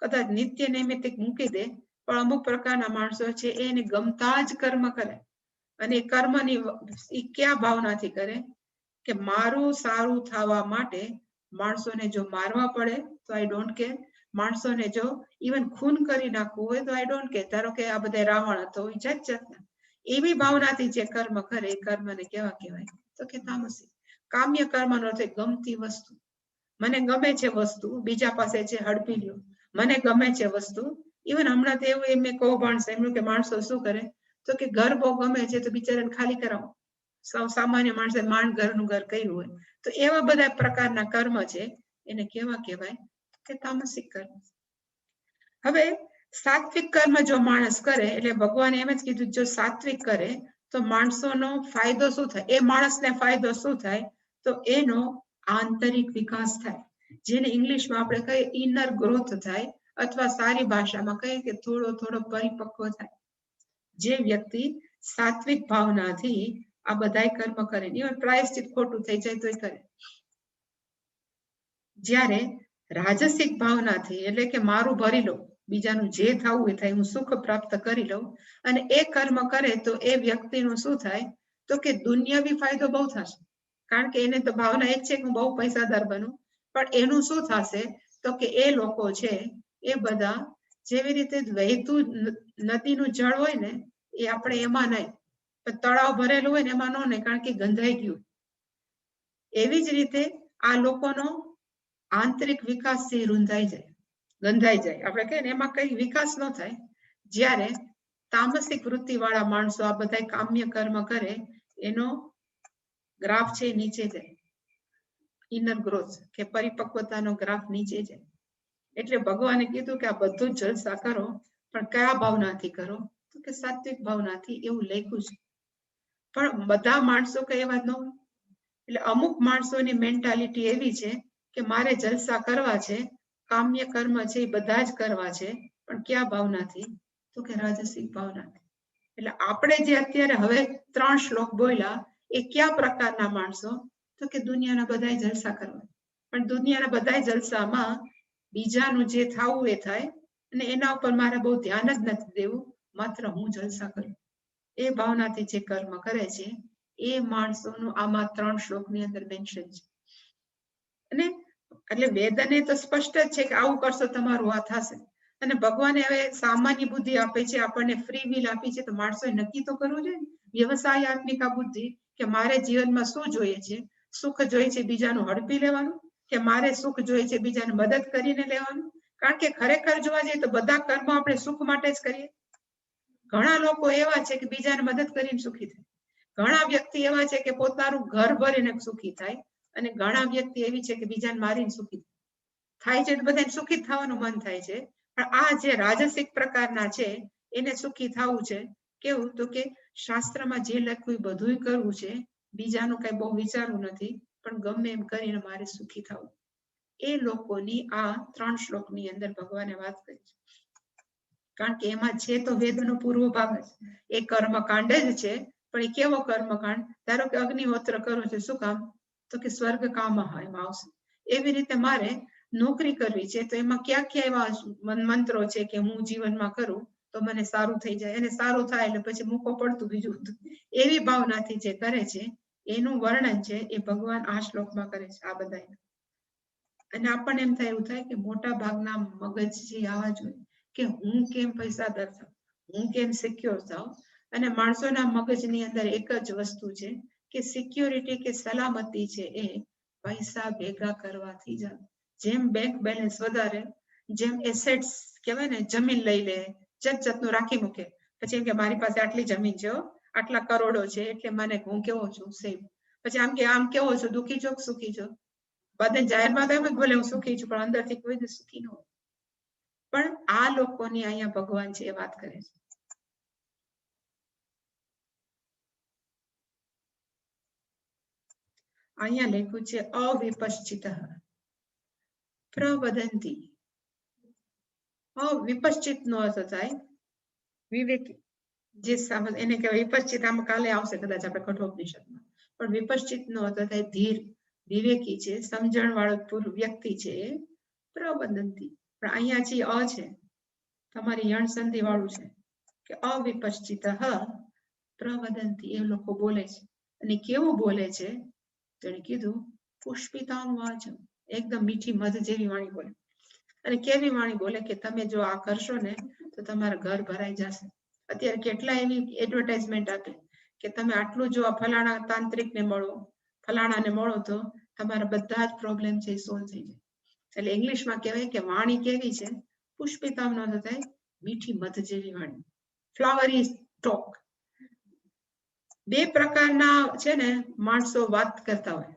કદાચ નિત્ય નૈમિત્તિક મૂકી દે, પણ અમુક પ્રકારના માણસો છે એને ગમતા જ કર્મ કરે, અને એ કર્મની એ ક્યાં ભાવનાથી કરે કે મારું સારું થવા માટે માણસોને જો મારવા પડે તો આઈ ડોન્ટ કેર, માણસોને જો ઇવન ખૂન કરી નાખવું હોય તો આઈ ડોન્ટ કેર. ધારો કે આ બધા રાવણ હતો, જાત જાતના એવી ભાવનાથી જે કર્મ કરે એ કર્મને કેવા કહેવાય તો કે તામસિક. કામ્ય કર્મનો અર્થ ગમતી વસ્તુ, મને ગમે છે વસ્તુ, બીજા પાસે છે હડપી લ્યો, મને ગમે છે વસ્તુ. ઇવન હમણાં તો એવું મેં કૌભાંડ સાંભળ્યું કે માણસો શું કરે તો કે ઘર બહુ ગમે છે તો બિચારાને ખાલી કરાવો, સામાન્ય માણસે માંડ ઘરનું ઘર કર્યું હોય, તો એવા બધા પ્રકારના કર્મ છે એને કેવા કહેવાય કે તામસિક કર્મ. હવે સાત્વિક કર્મ જો માણસ કરે એટલે ભગવાને એમ જ કીધું જો સાત્વિક કરે તો માણસોનો ફાયદો શું થાય, એ માણસને ફાયદો શું થાય તો એનો આંતરિક વિકાસ થાય, જેને ઇંગ્લિશમાં આપણે કહીએ ઇનર ગ્રોથ થાય, અથવા સારી ભાષામાં કહીએ કે થોડો થોડો પરિપક્વ થાય. જે વ્યક્તિ સાત્વિક ભાવનાથી આ બધા કર્મ કરે, ઇવન પ્રાયશ્ચિત ખોટું થઈ જાય તો એ કરે. જ્યારે રાજસિક ભાવનાથી એટલે કે મારું ભરી લો, બીજાનું જે થવું એ થાય, હું સુખ પ્રાપ્ત કરી લઉં, અને એ કર્મ કરે તો એ વ્યક્તિનું શું થાય તો કે દુનિયાવી ફાયદો બહુ થશે, કારણ કે એને તો ભાવના એ જ છે કે હું બહુ પૈસાદાર બનું, પણ એનું શું થશે તો કે એ લોકો છે એ બધા જેવી રીતે વહેતું નદીનું જળ હોય ને એ આપણે એમાં નહીં, તળાવ ભરેલું હોય ને એમાં ન નહીં, કારણ કે ગંધાઈ ગયું. એવી જ રીતે આ લોકોનો આંતરિક વિકાસ થી રૂંધાઈ જાય, ગંધાઈ જાય, આપણે કહીએ ને એમાં કઈ વિકાસ ન થાય. જ્યારે તામસિક વૃત્તિ વાળા માણસો આ બધા કામ્ય કર્મ કરે એનો ગ્રાફ છે નીચે જાય, ઇનર ગ્રોથ કે પરિપક્વતાનો ગ્રાફ નીચે જાય. એટલે ભગવાને કીધું કે આ બધું જલસા કરો, પણ કયા ભાવનાથી કરો તો કે સાત્વિક ભાવનાથી, એવું લખ્યું છે. પણ બધા માણસો કઈ એવા ન હોય, એટલે અમુક માણસોની મેન્ટાલિટી એવી છે કે મારે જલસા કરવા છે, કામ્ય કર્મ છે એ બધા જ કરવા છે, પણ ક્યાં ભાવનાથી તો કે રાજસિક ભાવનાથી. એટલે આપણે જે અત્યારે હવે 3 શ્લોક બોલ્યા એ કયા પ્રકારના માણસો તો કે દુનિયાના બધા જલસા કરવા, પણ દુનિયાના બધા જલસામાં બીજાનું જે થવું એ થાય, અને એના ઉપર મારે બહુ ધ્યાન જ નથી દેવું, માત્ર હું જલસા કરું, એ ભાવનાથી જે કર્મ કરે છે એ માણસોનું આમાં 3 શ્લોકની અંદર મેન્શન છે. અને એટલે વેદને તો સ્પષ્ટ જ છે કે આવું કરશો તમારું આ થશે. અને ભગવાને હવે સામાન્ય બુદ્ધિ આપે છે, આપણને ફ્રી વિલ આપી છે, તો માણસોએ નક્કી તો કરવું જોઈએ, વ્યવસાયાત્મિક બુદ્ધિ કે મારે જીવનમાં શું જોઈએ છે, સુખ જોઈએ છે બીજાનું હડપી લેવાનું, કે મારે સુખ જોઈએ છે બીજાને મદદ કરીને લેવાનું. કારણ કે ખરેખર જોવા જઈએ તો બધા કર્મ આપણે સુખ માટે જ કરીએ. ઘણા લોકો એવા છે કે બીજાને મદદ કરીને સુખી થાય, ઘણા વ્યક્તિ એવા છે કે પોતાનું ઘર ભરીને સુખી થાય, અને ઘણા વ્યક્તિ એવી છે કે બીજાને મારીને સુખી થાય છે. બધાને સુખી થવાનું મન થાય છે, પણ આ જે રાજસિક પ્રકારના છે એને સુખી થવું છે કેવું તો કે શાસ્ત્રમાં જે લખ્યું એ બધું કરવું છે, બીજાનું કઈ બહુ વિચારવું નથી, પણ ગમે એમ કરીને મારે સુખી થવું. એ લોકોની આ 3 શ્લોકની અંદર ભગવાને વાત કરી છે, કારણ કે એમાં છે તો વેદનો પૂર્વ ભાગ જ, એ કર્મકાંડ જ છે. પણ એ કેવો કર્મકાંડ, ધારો કે અગ્નિહોત્ર કરો છો, શું કામ તો કે સ્વર્ગ કામ એમાં આવશે. એવી રીતે મારે નોકરી કરવી છે તો એમાં ક્યાં ક્યાં એવા મંત્રો છે કે હું જીવનમાં કરું તો મને સારું થઈ જાય, અને સારું થાય એટલે પછી મૂકો પડતું બીજું. એવી ભાવનાથી જે કરે છે એનું વર્ણન છે એ ભગવાન આ શ્લોકમાં કરે છે આ બધા. અને આપણને એમ થાય, એવું થાય કે મોટા ભાગના મગજ જે આવા જોઈએ કે હું કેમ પૈસાદાર થાઉં, હું કેમ સિક્યોર થાઉં, અને માણસોના મગજની અંદર એક જ વસ્તુ છે કે સિક્યોરિટી કે સલામતી છે એ પૈસા ભેગા કરવાથી જ. જેમ બેંક બેલેન્સ વધારે, જેમ એસેટ્સ કહેવાય ને, જમીન લઈ લે, જાતનું રાખી મૂકે, પછી એમ કે મારી પાસે આટલી જમીન છે, આટલા કરોડો છે, એટલે મને હું કેવો છું સેફ, પછી આમ કે આમ કેવો છો દુઃખી છો સુખી છો, બધા જાહેરમાં તો એમ જ બોલે હું સુખી છું, પણ અંદરથી કોઈ દિવસ સુખી ન હોય. પણ આ લોકોની અહીંયા ભગવાન છે એ વાત કરે છે. અહીંયા લખ્યું છે અવિપશ્ચિત પ્રવદંતી. અવિપશ્ચિત નો અર્થ થાય વિવેક, જે એને કહેવાય વિપશ્ચિત. આમાં કાલે આવશે કદાચ આપણે કઠોપનિષદમાં. પણ વિપશ્ચિત નો અર્થ થાય ધીર, વિવેકી છે, સમજણ વાળો વ્યક્તિ છે એ પ્રવદંતી. પણ અહીંયા છે અ છે, તમારી યણ સંધિ વાળું છે કે અવિપશ્ચિત પ્રવદંતી. એ લોકો બોલે છે. અને કેવું બોલે છે? તેણે કીધું પુષ્પિતામ વાચમ, એકદમ મીઠી મધ જેવી વાણી બોલે. અને કેવી વાણી બોલે કે તમે જો આ કરશો ને તો તમારા ઘર ભરાઈ જશે. અત્યારે કેટલા એવી એડવર્ટાઇઝમેન્ટ આપે કે તમે આટલું જો આ ફલાણા તાંત્રિકને મળો, ફલાણાને મળો તો તમારા બધા જ પ્રોબ્લેમ છે એ સોલ્વ થઈ જાય. એટલે ઇંગ્લિશમાં કહેવાય કે વાણી કેવી છે? પુષ્પિતામ નો થાય મીઠી મધ જેવી વાણી, ફ્લાવરી ટોક. બે પ્રકારના છે ને માણસો વાત કરતા હોય.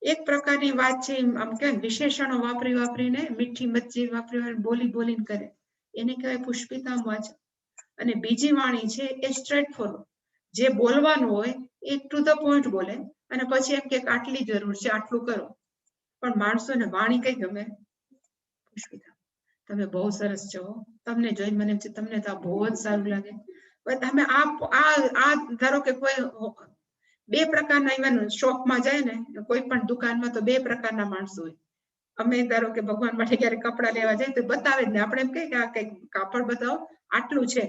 એક પ્રકારની વાત છે આમ કહેવાય વિશેષણો વાપરી વાપરીને, મીઠી મધ જેવી વાપરી બોલી બોલીને કરે, એને કહેવાય પુષ્પિતામ વાચમ. અને બીજી વાણી છે એ સ્ટ્રેટ ફોરવર્ડ, જે બોલવાનું હોય એ ટુ ધ પોઈન્ટ બોલે અને પછી એમ કે આટલી જરૂર છે આટલું કરો. પણ માણસોને વાણી કઈ ગમે? પુષ્પિતામ. તમે બહુ સરસ છો, તમને જોઈને મને તમને તો બહુ જ સારું લાગે. તમે આ ધારો કે કોઈ બે પ્રકારના ઇવન શોપમાં જાય ને, કોઈ પણ દુકાનમાં તો બે પ્રકારના માણસો હોય. અમે ધારો કે ભગવાન માટે ક્યારેક કપડા લેવા જાય તો બતાવે જ ને, આપણે એમ કહીએ કે આ કઈક કાપડ બતાવો, આટલું છે.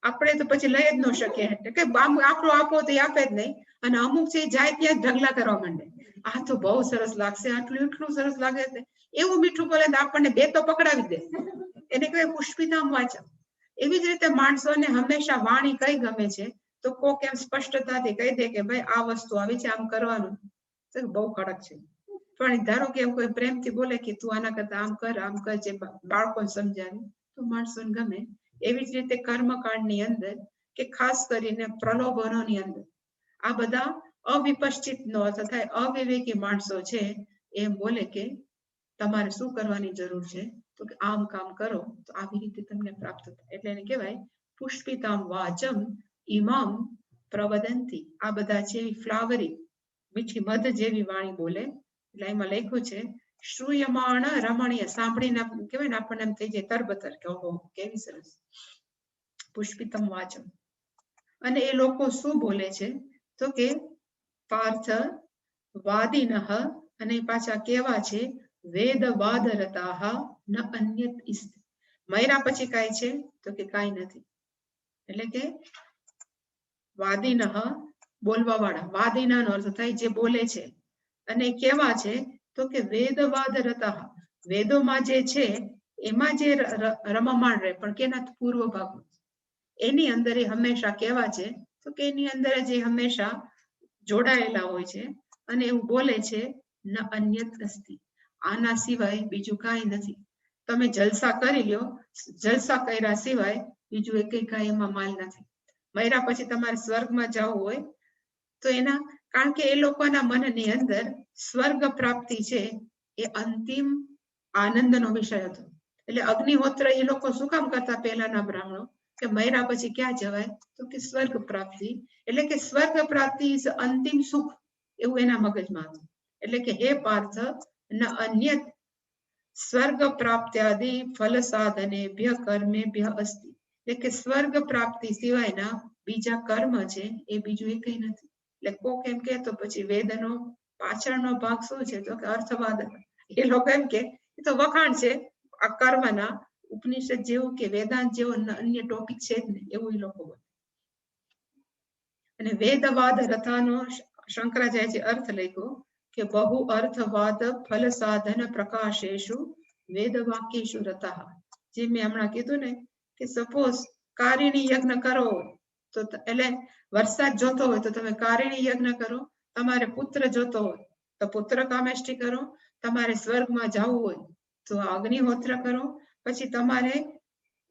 આપણે તો પછી લઈ જ ન શકીએ કે આપણું આપો તો એ આપે જ નહીં. અને અમુક છે જાય ત્યાં ઢગલા કરવા માંડે, આ તો બહુ સરસ લાગશે, આટલું એટલું સરસ લાગે છે. એવું મીઠું બોલે તો આપણને બે તો પકડાવી દે. એને કહેવાય પુષ્પિતામ વાચમ. એવી જ રીતે માણસોને હંમેશા વાણી કઈ ગમે છે? તો કોક એમ સ્પષ્ટતાથી કહી દે કે ભાઈ આ વસ્તુ આવી છે, આમ કરવાનું, તો બહુ કડક છે. પણ ધારો કે એમ કોઈ પ્રેમથી બોલે કે તું આના કરતા આમ કર, આમ કર, જે બાળકોને સમજાવે તો માણસોને ગમે. એવી જ રીતે કર્મકાંડની અંદર કે ખાસ કરીને પ્રલોભનોની અંદર આ બધા અવિપશ્ચિત નો અર્થ થાય અવિવેકી માણસો છે એ બોલે કે તમારે શું કરવાની જરૂર છે? તો કે આમ કામ કરો તો આવી રીતે તમને પ્રાપ્ત થાય. એટલે એને કહેવાય પુષ્પિતામ વાચમ ઇમામ પ્રવદંતી. આ બધા છે ફ્લાવરી, મીઠી મધ જેવી વાણી બોલે. એટલે એમાં લખ્યું છે શ્રૂયમાણ રમણીય. સાંભળીને કહેવાય ને આપણને એમ થઈ જાય તરબતર કે ઓહો કેવી સરસ. પુષ્પિતમ વાચમ. અને એ લોકો શું બોલે છે? તો કે પાર્થ વાદિનઃ, અને પાછા કેવા છે? વેદ વાદ રતાહ ન અન્યત ઇસ્ત. મયરા પછી કાંઈ છે? તો કે કાંઈ નથી. એટલે કે વાદિનઃ બોલવા વાળા, વાદિના નો અર્થ થાય જે બોલે છે. અને કેવા છે? તો કે વેદ વાદ રતાહ, વેદોમાં જે છે એમાં જે રમમાણ રહે, પણ કેના પૂર્વ ભાગમાં, એની અંદર એ હંમેશા કેવા છે? તો કે એની અંદર જે હંમેશા જોડાયેલા હોય છે. અને એવું બોલે છે ન અન્યત અસ્તિ, આના સિવાય બીજું કાંઈ નથી. તમે જલસા કરી લ્યો, જલસા કર્યા સિવાય બીજું એક કાંઈ એમાં માલ નથી. મર્યા પછી તમારે સ્વર્ગમાં જવું હોય તો એના, કારણ કે એ લોકોના મનની અંદર સ્વર્ગ પ્રાપ્તિ છે એ અંતિમ આનંદનો વિષય હતો. એટલે અગ્નિહોત્ર એ લોકો શું કામ કરતા પહેલાના બ્રાહ્મણો? કે મર્યા પછી ક્યાં જવાય? તો કે સ્વર્ગ પ્રાપ્તિ. એટલે કે સ્વર્ગ પ્રાપ્તિ ઇઝ અંતિમ સુખ, એવું એના મગજમાં હતું. એટલે કે હે પાર્થ ન અન્યત સ્વર્ગ પ્રાપ્ત્યાદિ ફલ સાધનેભ્ય કર્મેભ્ય અસ્તિ. એટલે કે સ્વર્ગ પ્રાપ્તિ સિવાયના બીજા કર્મ છે એ બીજું એ કઈ નથી. એટલે કોક એમ કે તો પછી વેદનો પાછળનો ભાગ શું છે? તો કે અર્થવાદ. એ લોકો એમ કે એ તો વખાણ છે આ કર્મના, ઉપનિષદ જેવું કે વેદાંત જેવો અન્ય ટોપિક છે જ ને, એવું એ લોકો બોલે. અને વેદવાદ રથાનો શંકરાચાર્ય અર્થ લખ્યો કે બહુ અર્થવાદ ફલ સાધન પ્રકાશેશુ વેદ વાક્યેશુ રથા. જે મેં હમણાં કીધું ને કે સપોઝ કારિણી યજ્ઞ કરો તો, એટલે વરસાદ જોતો હોય તો તમે કારિણી યજ્ઞ કરો, તમારે પુત્ર જોતો હોય તો પુત્ર કામેષ્ટિ કરો, તમારે સ્વર્ગમાં જવું હોય તો અગ્નિહોત્ર કરો, પછી તમારે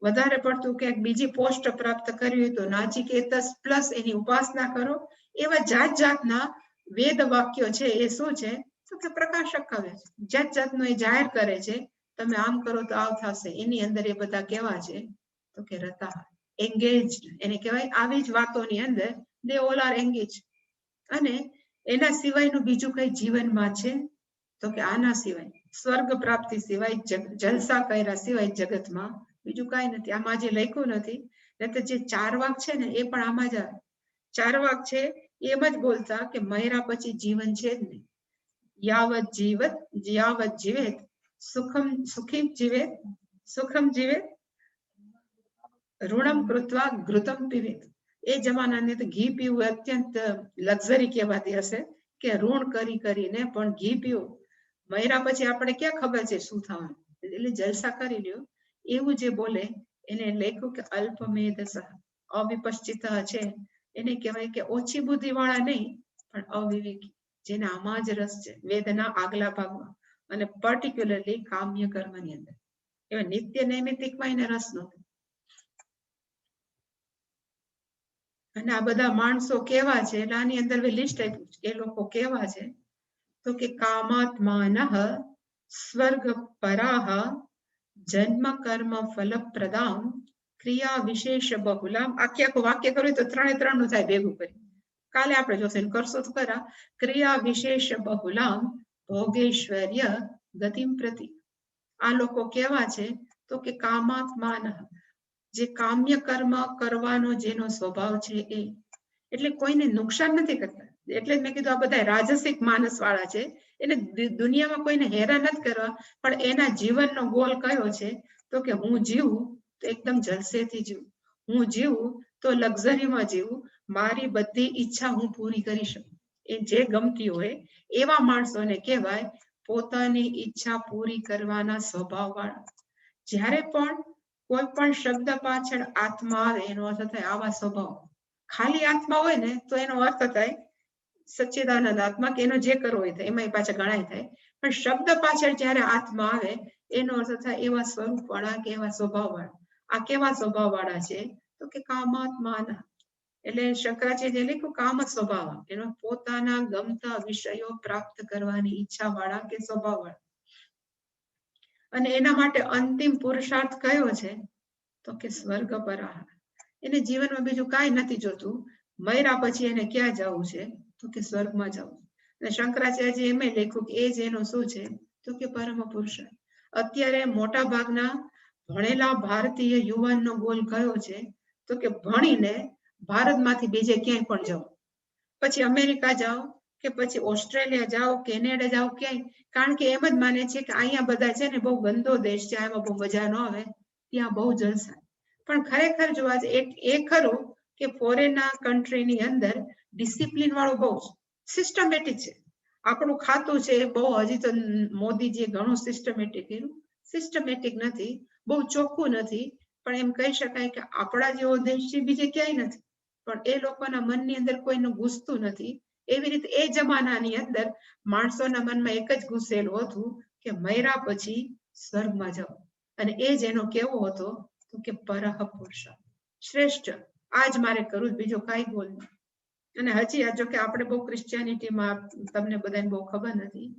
વધારે પડતું ક્યાંક બીજી પોસ્ટ પ્રાપ્ત કરવી હોય તો નાચિકેતસ પ્લસ એની ઉપાસના કરો. એવા જાત જાતના વેદ વાક્યો છે એ શું છે? તો કે પ્રકાશક કહે છે, જાત જાતનું એ જાહેર કરે છે, તમે આમ કરો તો આવ થશે. એની અંદર એ બધા કેવા છે? તો કે રતા, એંગેજ્ડ, એને કહેવાય. આવી જ વાતોની અંદર દે ઓલ આર એંગેજ. અને એના સિવાયનું બીજું કઈ જીવનમાં છે? તો કે આના સિવાય, સ્વર્ગ પ્રાપ્તિ સિવાય, જલસા કર્યા સિવાય જગતમાં બીજું કઈ નથી. આમાં જે લખ્યું નથી, એટલે જે 4 વાક છે ને, એ પણ આમાં જ આવે. 4 વાક છે એમ જ બોલતા કે મર્યા પછી જીવન છે જ નહીં. યાવત જીવેત સુખી જીવેત, સુખમ જીવેત, ઋણમ કૃત્વા ઘૃતમ પીવેત. એ જમાનાની તો ઘી પીવું અત્યંત લક્ઝરી કહેવાતી હશે, કે ઋણ કરીને પણ ઘી પીવું. મર્યા પછી આપણે ક્યાં ખબર છે શું થવાનું, એટલે જલસા કરી લ્યો. એવું જે બોલે એને લખ્યું કે અલ્પમેધસ, અવિપશ્ચિત છે. એને કહેવાય કે ઓછી બુદ્ધિ વાળા નહીં, પણ અવિવેકી, જેને આમાં જ રસ છે, વેદના આગલા ભાગમાં, અને પર્ટિક્યુલરલી કામ્ય કર્મની અંદર. એવા નિત્ય નૈમિતિકમાં એને રસ નહોતો. અને આ બધા માણસો કેવા છે? એટલે આની અંદર લિસ્ટ આપ્યું છે. એ લોકો કેવા છે? તો કે કામાત્માનઃ સ્વર્ગ પરાહ જન્મ કર્મ ફલપ્રદામ ક્રિયા વિશેષ બહુલામ. આખું વાક્ય કર્યું તો 3 નું થાય ભેગું કરી. કાલે આપણે જોશે, કરશો તો ખરા. ક્રિયા વિશેષ બહુલામ ભોગેશ્વર્ય ગતિમ પ્રતિ. આ લોકો કેવા છે? તો કે કામાત્માન, જે કામ્ય કર્મ કરવાનો જેનો સ્વભાવ છે એ. એટલે કોઈને નુકસાન નથી કરતા. એટલે મેં કીધું આ બધા રાજસિક માનસ વાળા છે. એને દુનિયામાં કોઈને હેરાન નથી કરવા, પણ એના જીવનનો ગોલ કયો છે? તો કે હું જીવું તો એકદમ જલસેથી જીવું, હું જીવું તો લક્ઝરીમાં જીવું, મારી બધી ઈચ્છા હું પૂરી કરી શકું. એ જે ગમતી હોય એવા માણસોને કહેવાય પોતાની ઈચ્છા પૂરી કરવાના સ્વભાવ વાળા. જ્યારે પણ કોઈ પણ શબ્દ પાછળ આત્મા આવે એનો અર્થ થાય આવા સ્વભાવ. ખાલી આત્મા હોય ને તો એનો અર્થ થાય સચ્ચિદાનંદ આત્મા, કે એનો જે કરવો હોય થાય, એમાં પાછા ગણાય થાય. પણ શબ્દ પાછળ જ્યારે આત્મા આવે એનો અર્થ થાય એવા સ્વરૂપ વાળા કે એવા સ્વભાવ વાળા. આ કેવા સ્વભાવ વાળા છે? તો કે કામાત્માન. એટલે શંકરાચાર્ય લખ્યું કામ સ્વભાવ, એનો પોતાના ગમતા વિષયો પ્રાપ્ત કરવાની ઈચ્છા વાળા કે સ્વભાવ વાળા. અને એના માટે અંતિમ પુરુષાર્થ કયો છે? તો કે સ્વર્ગ પરાહ. એને જીવનમાં બીજું કાંઈ નથી જોતું. મર્યા પછી એને ક્યાં જવું છે? તો કે સ્વર્ગમાં જવું. અને શંકરાચાર્ય એમ લખ્યું કે એ જ એનો શું છે? તો કે પરમ પુરુષાર્થ. અત્યારે મોટા ભાગના ભણેલા ભારતીય યુવાનનો ગોલ કયો છે? તો કે ભણીને ભારતમાંથી બીજે ક્યાંય પણ જાઓ, પછી અમેરિકા જાઓ કે પછી ઓસ્ટ્રેલિયા જાઓ, કેનેડા જાઓ, ક્યાંય. કારણ કે એમ જ માને છે કે અહીંયા બધા છે ને બહુ ગંદો દેશ છે, એમાં બહુ મજા ન આવે, ત્યાં બહુ જલસા. પણ ખરેખર જોવા જાય એ ખરું કે ફોરેનના કન્ટ્રીની અંદર ડિસિપ્લિન વાળું બહુ સિસ્ટમેટિક છે. આપણું ખાતું છે બહુ, હજી તો મોદીજીએ ઘણું સિસ્ટમેટિક કર્યું. સિસ્ટમેટિક નથી, બહુ ચોખ્ખું નથી, પણ એમ કહી શકાય કે આપણા જેવો દેશ છે બીજે ક્યાંય નથી. પણ એ લોકોના મનની અંદર કોઈનું ઘૂસતું નથી. એવી રીતે એ જમાનાની અંદર માણસોના મનમાં એક જ ઘૂસેલું હતું કે મર્યા પછી સ્વર્ગમાં જાઓ. અને એ જ એનો કેવો હતો? તો કે પરહ પુરુષ, શ્રેષ્ઠ. આજ મારે કરવું, બીજો કાંઈ ગોલ નહીં. અને હજી આ જો કે આપણે બહુ ક્રિશ્ચિયાનિટીમાં તમને બધાને બહુ ખબર નથી,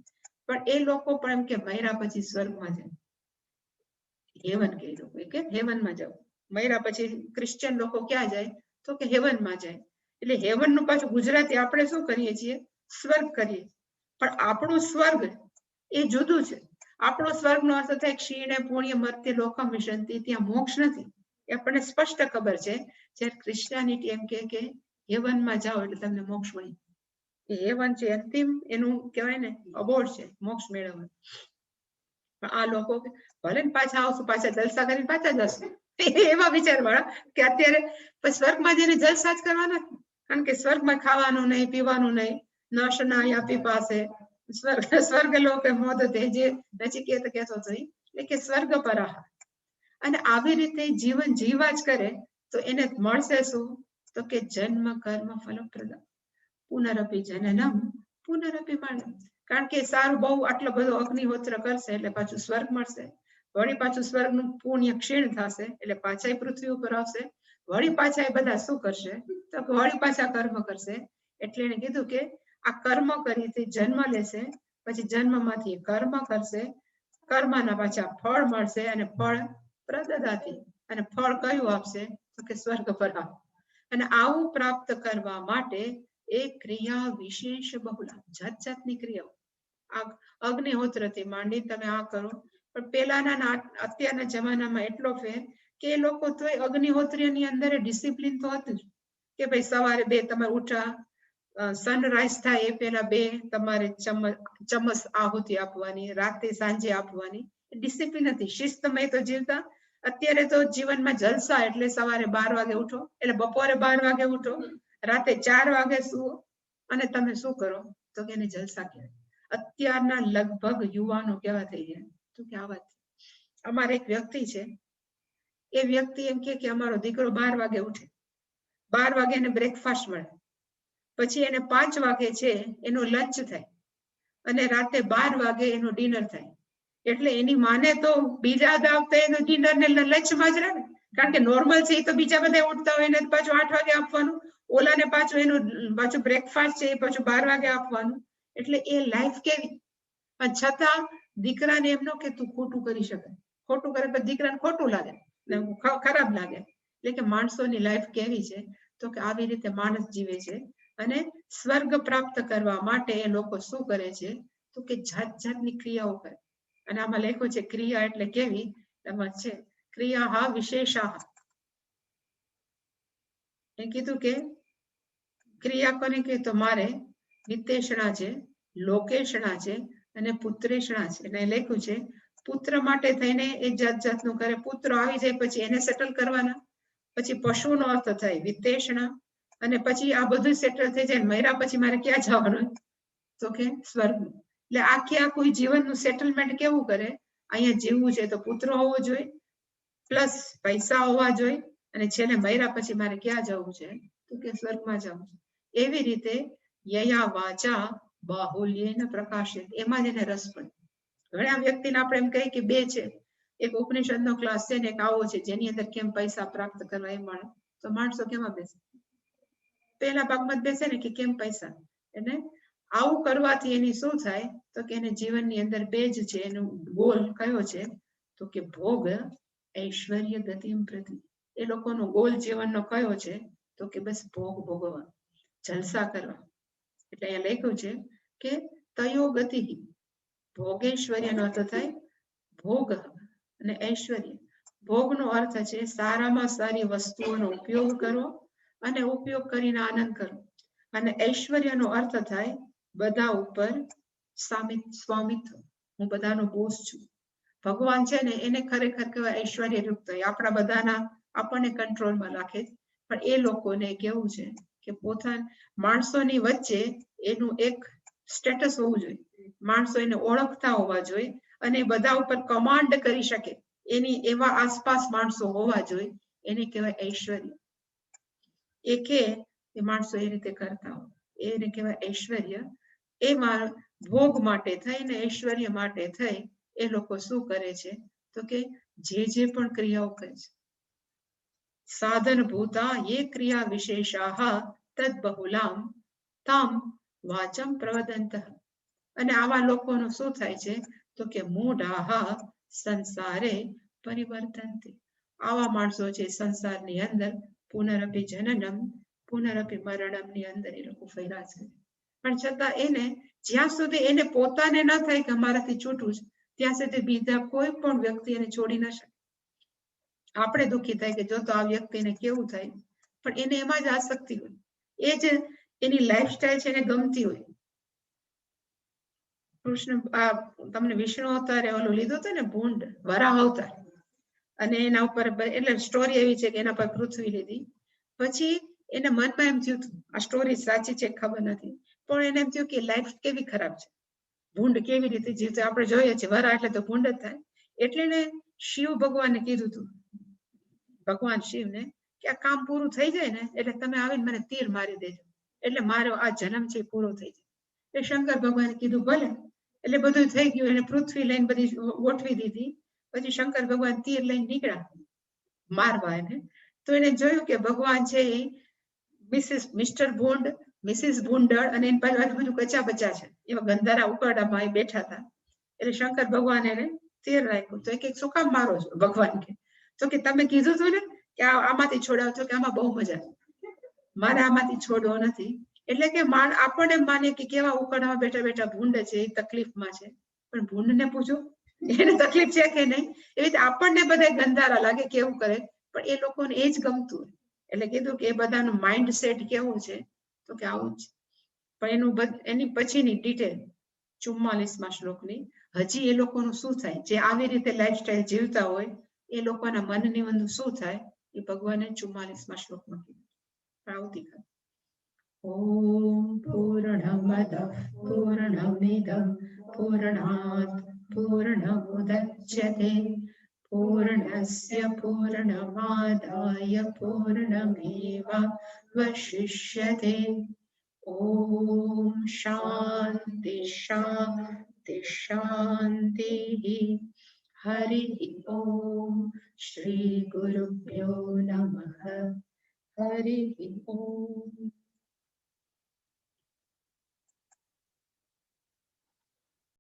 પણ એ લોકો પણ એમ કે મર્યા પછી સ્વર્ગમાં જાય, હેવન કે લોકો કે હેવનમાં જાવ. મર્યા પછી ક્રિશ્ચિયન લોકો ક્યાં જાય? તો કે હેવનમાં જાય. એટલે હેવનનું પાછું ગુજરાતી આપણે શું કરીએ છીએ? સ્વર્ગ કરીએ. પણ આપણું સ્વર્ગ એ જુદું છે. આપણો સ્વર્ગનો અર્થ થાય ક્ષીણે પુણ્ય મર્ત્ય લોકમ વિશંતિ, ત્યાં મોક્ષ નથી. એ આપણને સ્પષ્ટ ખબર છે. જ્યારે ક્રિશ્ચિયાનિટી એમ કે હેવનમાં જાઓ એટલે તમને મોક્ષ મળી. એ હેવન છે અંતિમ, એનું કહેવાય ને અબોર્ડ છે મોક્ષ મેળવવાનું. પણ આ લોકો ભલે ને પાછા આવશું, પાછા જલસા કરીને પાછા જશું, એવા વિચાર વાળા કે અત્યારે સ્વર્ગમાં જઈને જલસા જ કરવાના. કારણ કે સ્વર્ગમાં ખાવાનું નહીં, પીવાનું નહીં, નાશના પીપાસે, સ્વર્ગ લોક મોદતે, જે નચિકેત કહેતો હતો એટલે કે સ્વર્ગ પરાહ. અને આવી રીતે જીવન જીવા જ કરે તો એને મળશે શું? તો કે જન્મ કર્મ ફલપ્રદમ પુનરપી જનનમ પુનરપી મરણમ. કારણ કે સારું બહુ આટલો બધો અગ્નિહોત્ર કરશે એટલે પાછું સ્વર્ગ મળશે. વળી પાછું સ્વર્ગનું પુણ્ય ક્ષીણ થશે એટલે પાછા પૃથ્વી ઉપર આવશે. વળી પાછા એ બધા શું કરશે? તો વળી પાછા કર્મ કરશે. એટલે એને કીધું કે આ કર્મ કરી જન્મ લેશે, પછી જન્મમાંથી કર્મ કરશે, કર્મના પાછા ફળ મળશે અને ફળ પ્રદદાતિ, અને ફળ કયું આપશે તો કે સ્વર્ગ પર આપ. અને આવું પ્રાપ્ત કરવા માટે એ ક્રિયા વિશેષ બહુલા, જાત જાતની ક્રિયાઓ. અગ્નિહોત્રથી માંડી તમે આ કરો, પણ પેલાના અત્યારના જમાનામાં એટલો ફેર કે એ લોકો તો અગ્નિહોત્રીની અંદર ડિસિપ્લિન તો હતું જ, કે ભાઈ સવારે 2 તમારે ઉઠા, સનરાઈઝ થાય એ પેલા 2 તમારે ચમચ આહુતિ આપવાની, રાતે સાંજે આપવાની, ડિસિપ્લિન હતી, શિસ્તમય તો જીવતા. અત્યારે તો જીવનમાં જલસા, એટલે સવારે 12 વાગે ઉઠો, એટલે બપોરે 12 વાગે ઉઠો, રાતે 4 વાગે સુવો, અને તમે શું કરો તો કે એને જલસા કહેવાય. અત્યારના લગભગ યુવાનો કેવા થઈ ગયા તો કે આ વાત. અમારે એક વ્યક્તિ છે, એ વ્યક્તિ એમ કે અમારો દીકરો 12 વાગે ઉઠે, 12 વાગે એને બ્રેકફાસ્ટ મળે, પછી એને 5 વાગે છે એનો લંચ થાય, અને રાતે 12 વાગે એનો ડિનર થાય. એટલે એની માને તો બીજા દાવતે એનો ડિનર ને લંચમાં જ રહે ને, કારણ કે નોર્મલ છે એ તો બીજા બધા ઉઠતા હોય ને પાછું 8 વાગે આપવાનું, ઓલાને પાછું એનું પાછું બ્રેકફાસ્ટ છે એ પાછું 12 વાગે આપવાનું. એટલે એ લાઈફ કેવી, પણ છતાં દીકરાને એમ ન કે તું ખોટું કરી શકે, ખોટું કરે પછી દીકરાને ખોટું લાગે, ખરાબ લાગે. એટલે કે માણસોની લાઈફ કેવી છે તો કે આવી રીતે માણસ જીવે છે. અને સ્વર્ગ પ્રાપ્ત કરવા માટે એ લોકો શું કરે છે તો કે જાત જાતની ક્રિયાઓ કરે. અને આમાં લખ્યું છે ક્રિયા એટલે કેવી, એમાં છે ક્રિયા હા વિશેષા. એ કીધું કે ક્રિયા કોને કે તો મારે વિતેષણા છે, લોકેષણા છે અને પુત્રેષણા છે. એટલે લખ્યું છે પુત્ર માટે થઈને એ જાત જાતનું કરે, પુત્ર આવી જાય પછી એને સેટલ કરવાના, પછી પશુનો અર્થ થાય વિતેષણા, અને પછી આ બધું સેટલ થઈ જાય મર્યા પછી મારે ક્યાં જવાનું તો કે સ્વર્ગ. એટલે આખી કોઈ જીવનનું સેટલમેન્ટ કેવું કરે, અહીંયા જીવવું છે તો પુત્ર હોવો જોઈએ, પ્લસ પૈસા હોવા જોઈએ, અને છેલ્લે મર્યા પછી મારે ક્યાં જવું છે તો કે સ્વર્ગમાં જવું છે. એવી રીતે યયા વાચા બાહુલ્યેન પ્રકાશિત, એમાં જ એને રસ પડે. ઘણા વ્યક્તિને આપણે એમ કહીએ કે 2 છે, એક ઉપનિષદનો ક્લાસ છે ને એક આવો છે જેની અંદર કેમ પૈસા પ્રાપ્ત કરવા એ મળે, તો માણસો કેમાં બેસે, પહેલા ભાગમાં બેસે ને કે કેમ પૈસા. એટલે આવું કરવાથી એની શું થાય તો કે એને જીવનની અંદર 2 જ છે, એનો ગોલ કયો છે તો કે ભોગ ઐશ્વર્ય ગતિમ પ્રતિ. એ લોકોનો ગોલ જીવનનો કયો છે તો કે બસ ભોગ ભોગવવા, જલસા કરવા. એટલે અહીંયા લખ્યું છે કે તયો ગતિ, ભોગેશ્વર્યનો અર્થ થાય ભોગ અને ઐશ્વર્ય. ભોગનો અર્થ છે સારામાં સારી વસ્તુઓનો ઉપયોગ કરવો અને ઉપયોગ કરીને આનંદ કરવો, અને ઐશ્વર્યનો અર્થ થાય બધા ઉપર સ્વામિત્વ, હું બધાનો બોસ છું. ભગવાન છે ને એને ખરેખર કહેવાય ઐશ્વર્ય યુક્ત, આપણા બધાના આપણને કંટ્રોલમાં રાખે, પણ એ લોકોને કેવું છે કે પોતાના માણસોની વચ્ચે એનું એક સ્ટેટસ હોવું જોઈએ, માણસો એને ઓળખતા હોવા જોઈએ, અને બધા ઉપર કમાન્ડ કરી શકે એની એવા આસપાસ માણસો હોવા જોઈએ, એને કહેવાય ઐશ્વર્ય. એ કે માણસો એ રીતે કરતા હોય એને કહેવાય ઐશ્વર્ય. એમાં ભોગ માટે થઈને ઐશ્વર્ય માટે થઈ એ લોકો શું કરે છે તો કે જે પણ ક્રિયાઓ કરે છે સાધન ભૂતા એ ક્રિયા વિશેષાહ તદ બહુલામ તમ વાચમ પ્રવદંત. અને આવા લોકોનું શું થાય છે તો કે મૂઢાહ સંસારે પરિવર્તનતે. આવા માણસો છે સંસારની અંદર પુનરપી જનનમ પુનરપી મરણમ ની અંદર એ લોકો ફર્યા છે, પણ છતાં એને જ્યાં સુધી એને પોતાને ન થાય કે અમારાથી છૂટવું છે ત્યાં સુધી બીજા કોઈ પણ વ્યક્તિ એને છોડી ન શકે. આપણે દુઃખી થાય કે જો તો આ વ્યક્તિને કેવું થાય, પણ એને એમાં જ આસક્તિ હોય, એ જ એની લાઈફસ્ટાઈલ છે એને ગમતી હોય. કૃષ્ણ તમને વિષ્ણુ અવતારે ઓલું લીધું હતું ને ભૂંડ વરાહ અવતાર, અને એના ઉપર એટલે સ્ટોરી એવી છે કે એના પર પૃથ્વી લીધી, પછી એને મનમાં એમ થયું આ સ્ટોરી સાચી છે ખબર નથી, પણ એને એમ થયું કે લાઈફ કેવી ખરાબ છે, ભૂંડ કેવી રીતે જીવતો, આપણે જોઈએ છીએ વરા એટલે તો ભૂંડ જ થાય. એટલે એને શિવ ભગવાને કીધું હતું, ભગવાન શિવને કે આ કામ પૂરું થઈ જાય ને એટલે તમે આવીને મને તીર મારી દેજો, એટલે મારો આ જન્મ છે પૂરો થઈ જાય. એટલે શંકર ભગવાને કીધું ભલે. એટલે બધું થઈ ગયું, એને પૃથ્વી લઈને બધી ગોઠવી દીધી. પછી શંકર ભગવાન તીર લઈને નીકળ્યા મારવા એને, તો એને જોયું કે ભગવાન છે એ મિસ્ટર ભૂંડ મિસિસ ભૂંડળ અને એની પાછળ બધું કચા બચા છે, એવા ગંધારા ઉકરડામાં એ બેઠા હતા. એટલે શંકર ભગવાન એને તીર રાખ્યું. તો કે શું કામ મારો છો? ભગવાન કે તો કે તમે કીધું હતું ને કે આમાંથી છોડાવ છો, કે આમાં બહુ મજા, મારે આમાંથી છોડવો નથી. એટલે કે આપણને માને કે કેવા ઉકરડામાં બેઠા બેઠા ભૂંડ છે, એ તકલીફમાં છે, પણ ભૂંડને પૂછો એને તકલીફ છે કે નહીં. એવી રીતે આપણને બધા ગંધારા લાગે કેવું કરે, પણ એ લોકોને એ જ ગમતું. એટલે કીધું કે એ બધાનું માઇન્ડ સેટ કેવું છે, તો કે આવું જ. પણ એની પછીની ડિટેલ 44મા શ્લોકની, હજી એ લોકોનું શું થાય જે આવી રીતે લાઈફસ્ટાઈલ જીવતા હોય, એ લોકોના મનની અંદર શું થાય એ ભગવાને 44મા શ્લોકમાં કીધું. આવતીકાલ ઓમ પૂર્ણમદ પૂર્ણમિદં પૂર્ણાત પૂર્ણમુદચ્યતે પૂર્ણસ્ય પૂર્ણમાદાય પૂર્ણમેવાવશિષ્યતે. ઓમ શાંતિ શાંતિ શાંતિ. હરિ ઓમ. શ્રી ગુરુભ્યો નમઃ. હરિ ઓમ.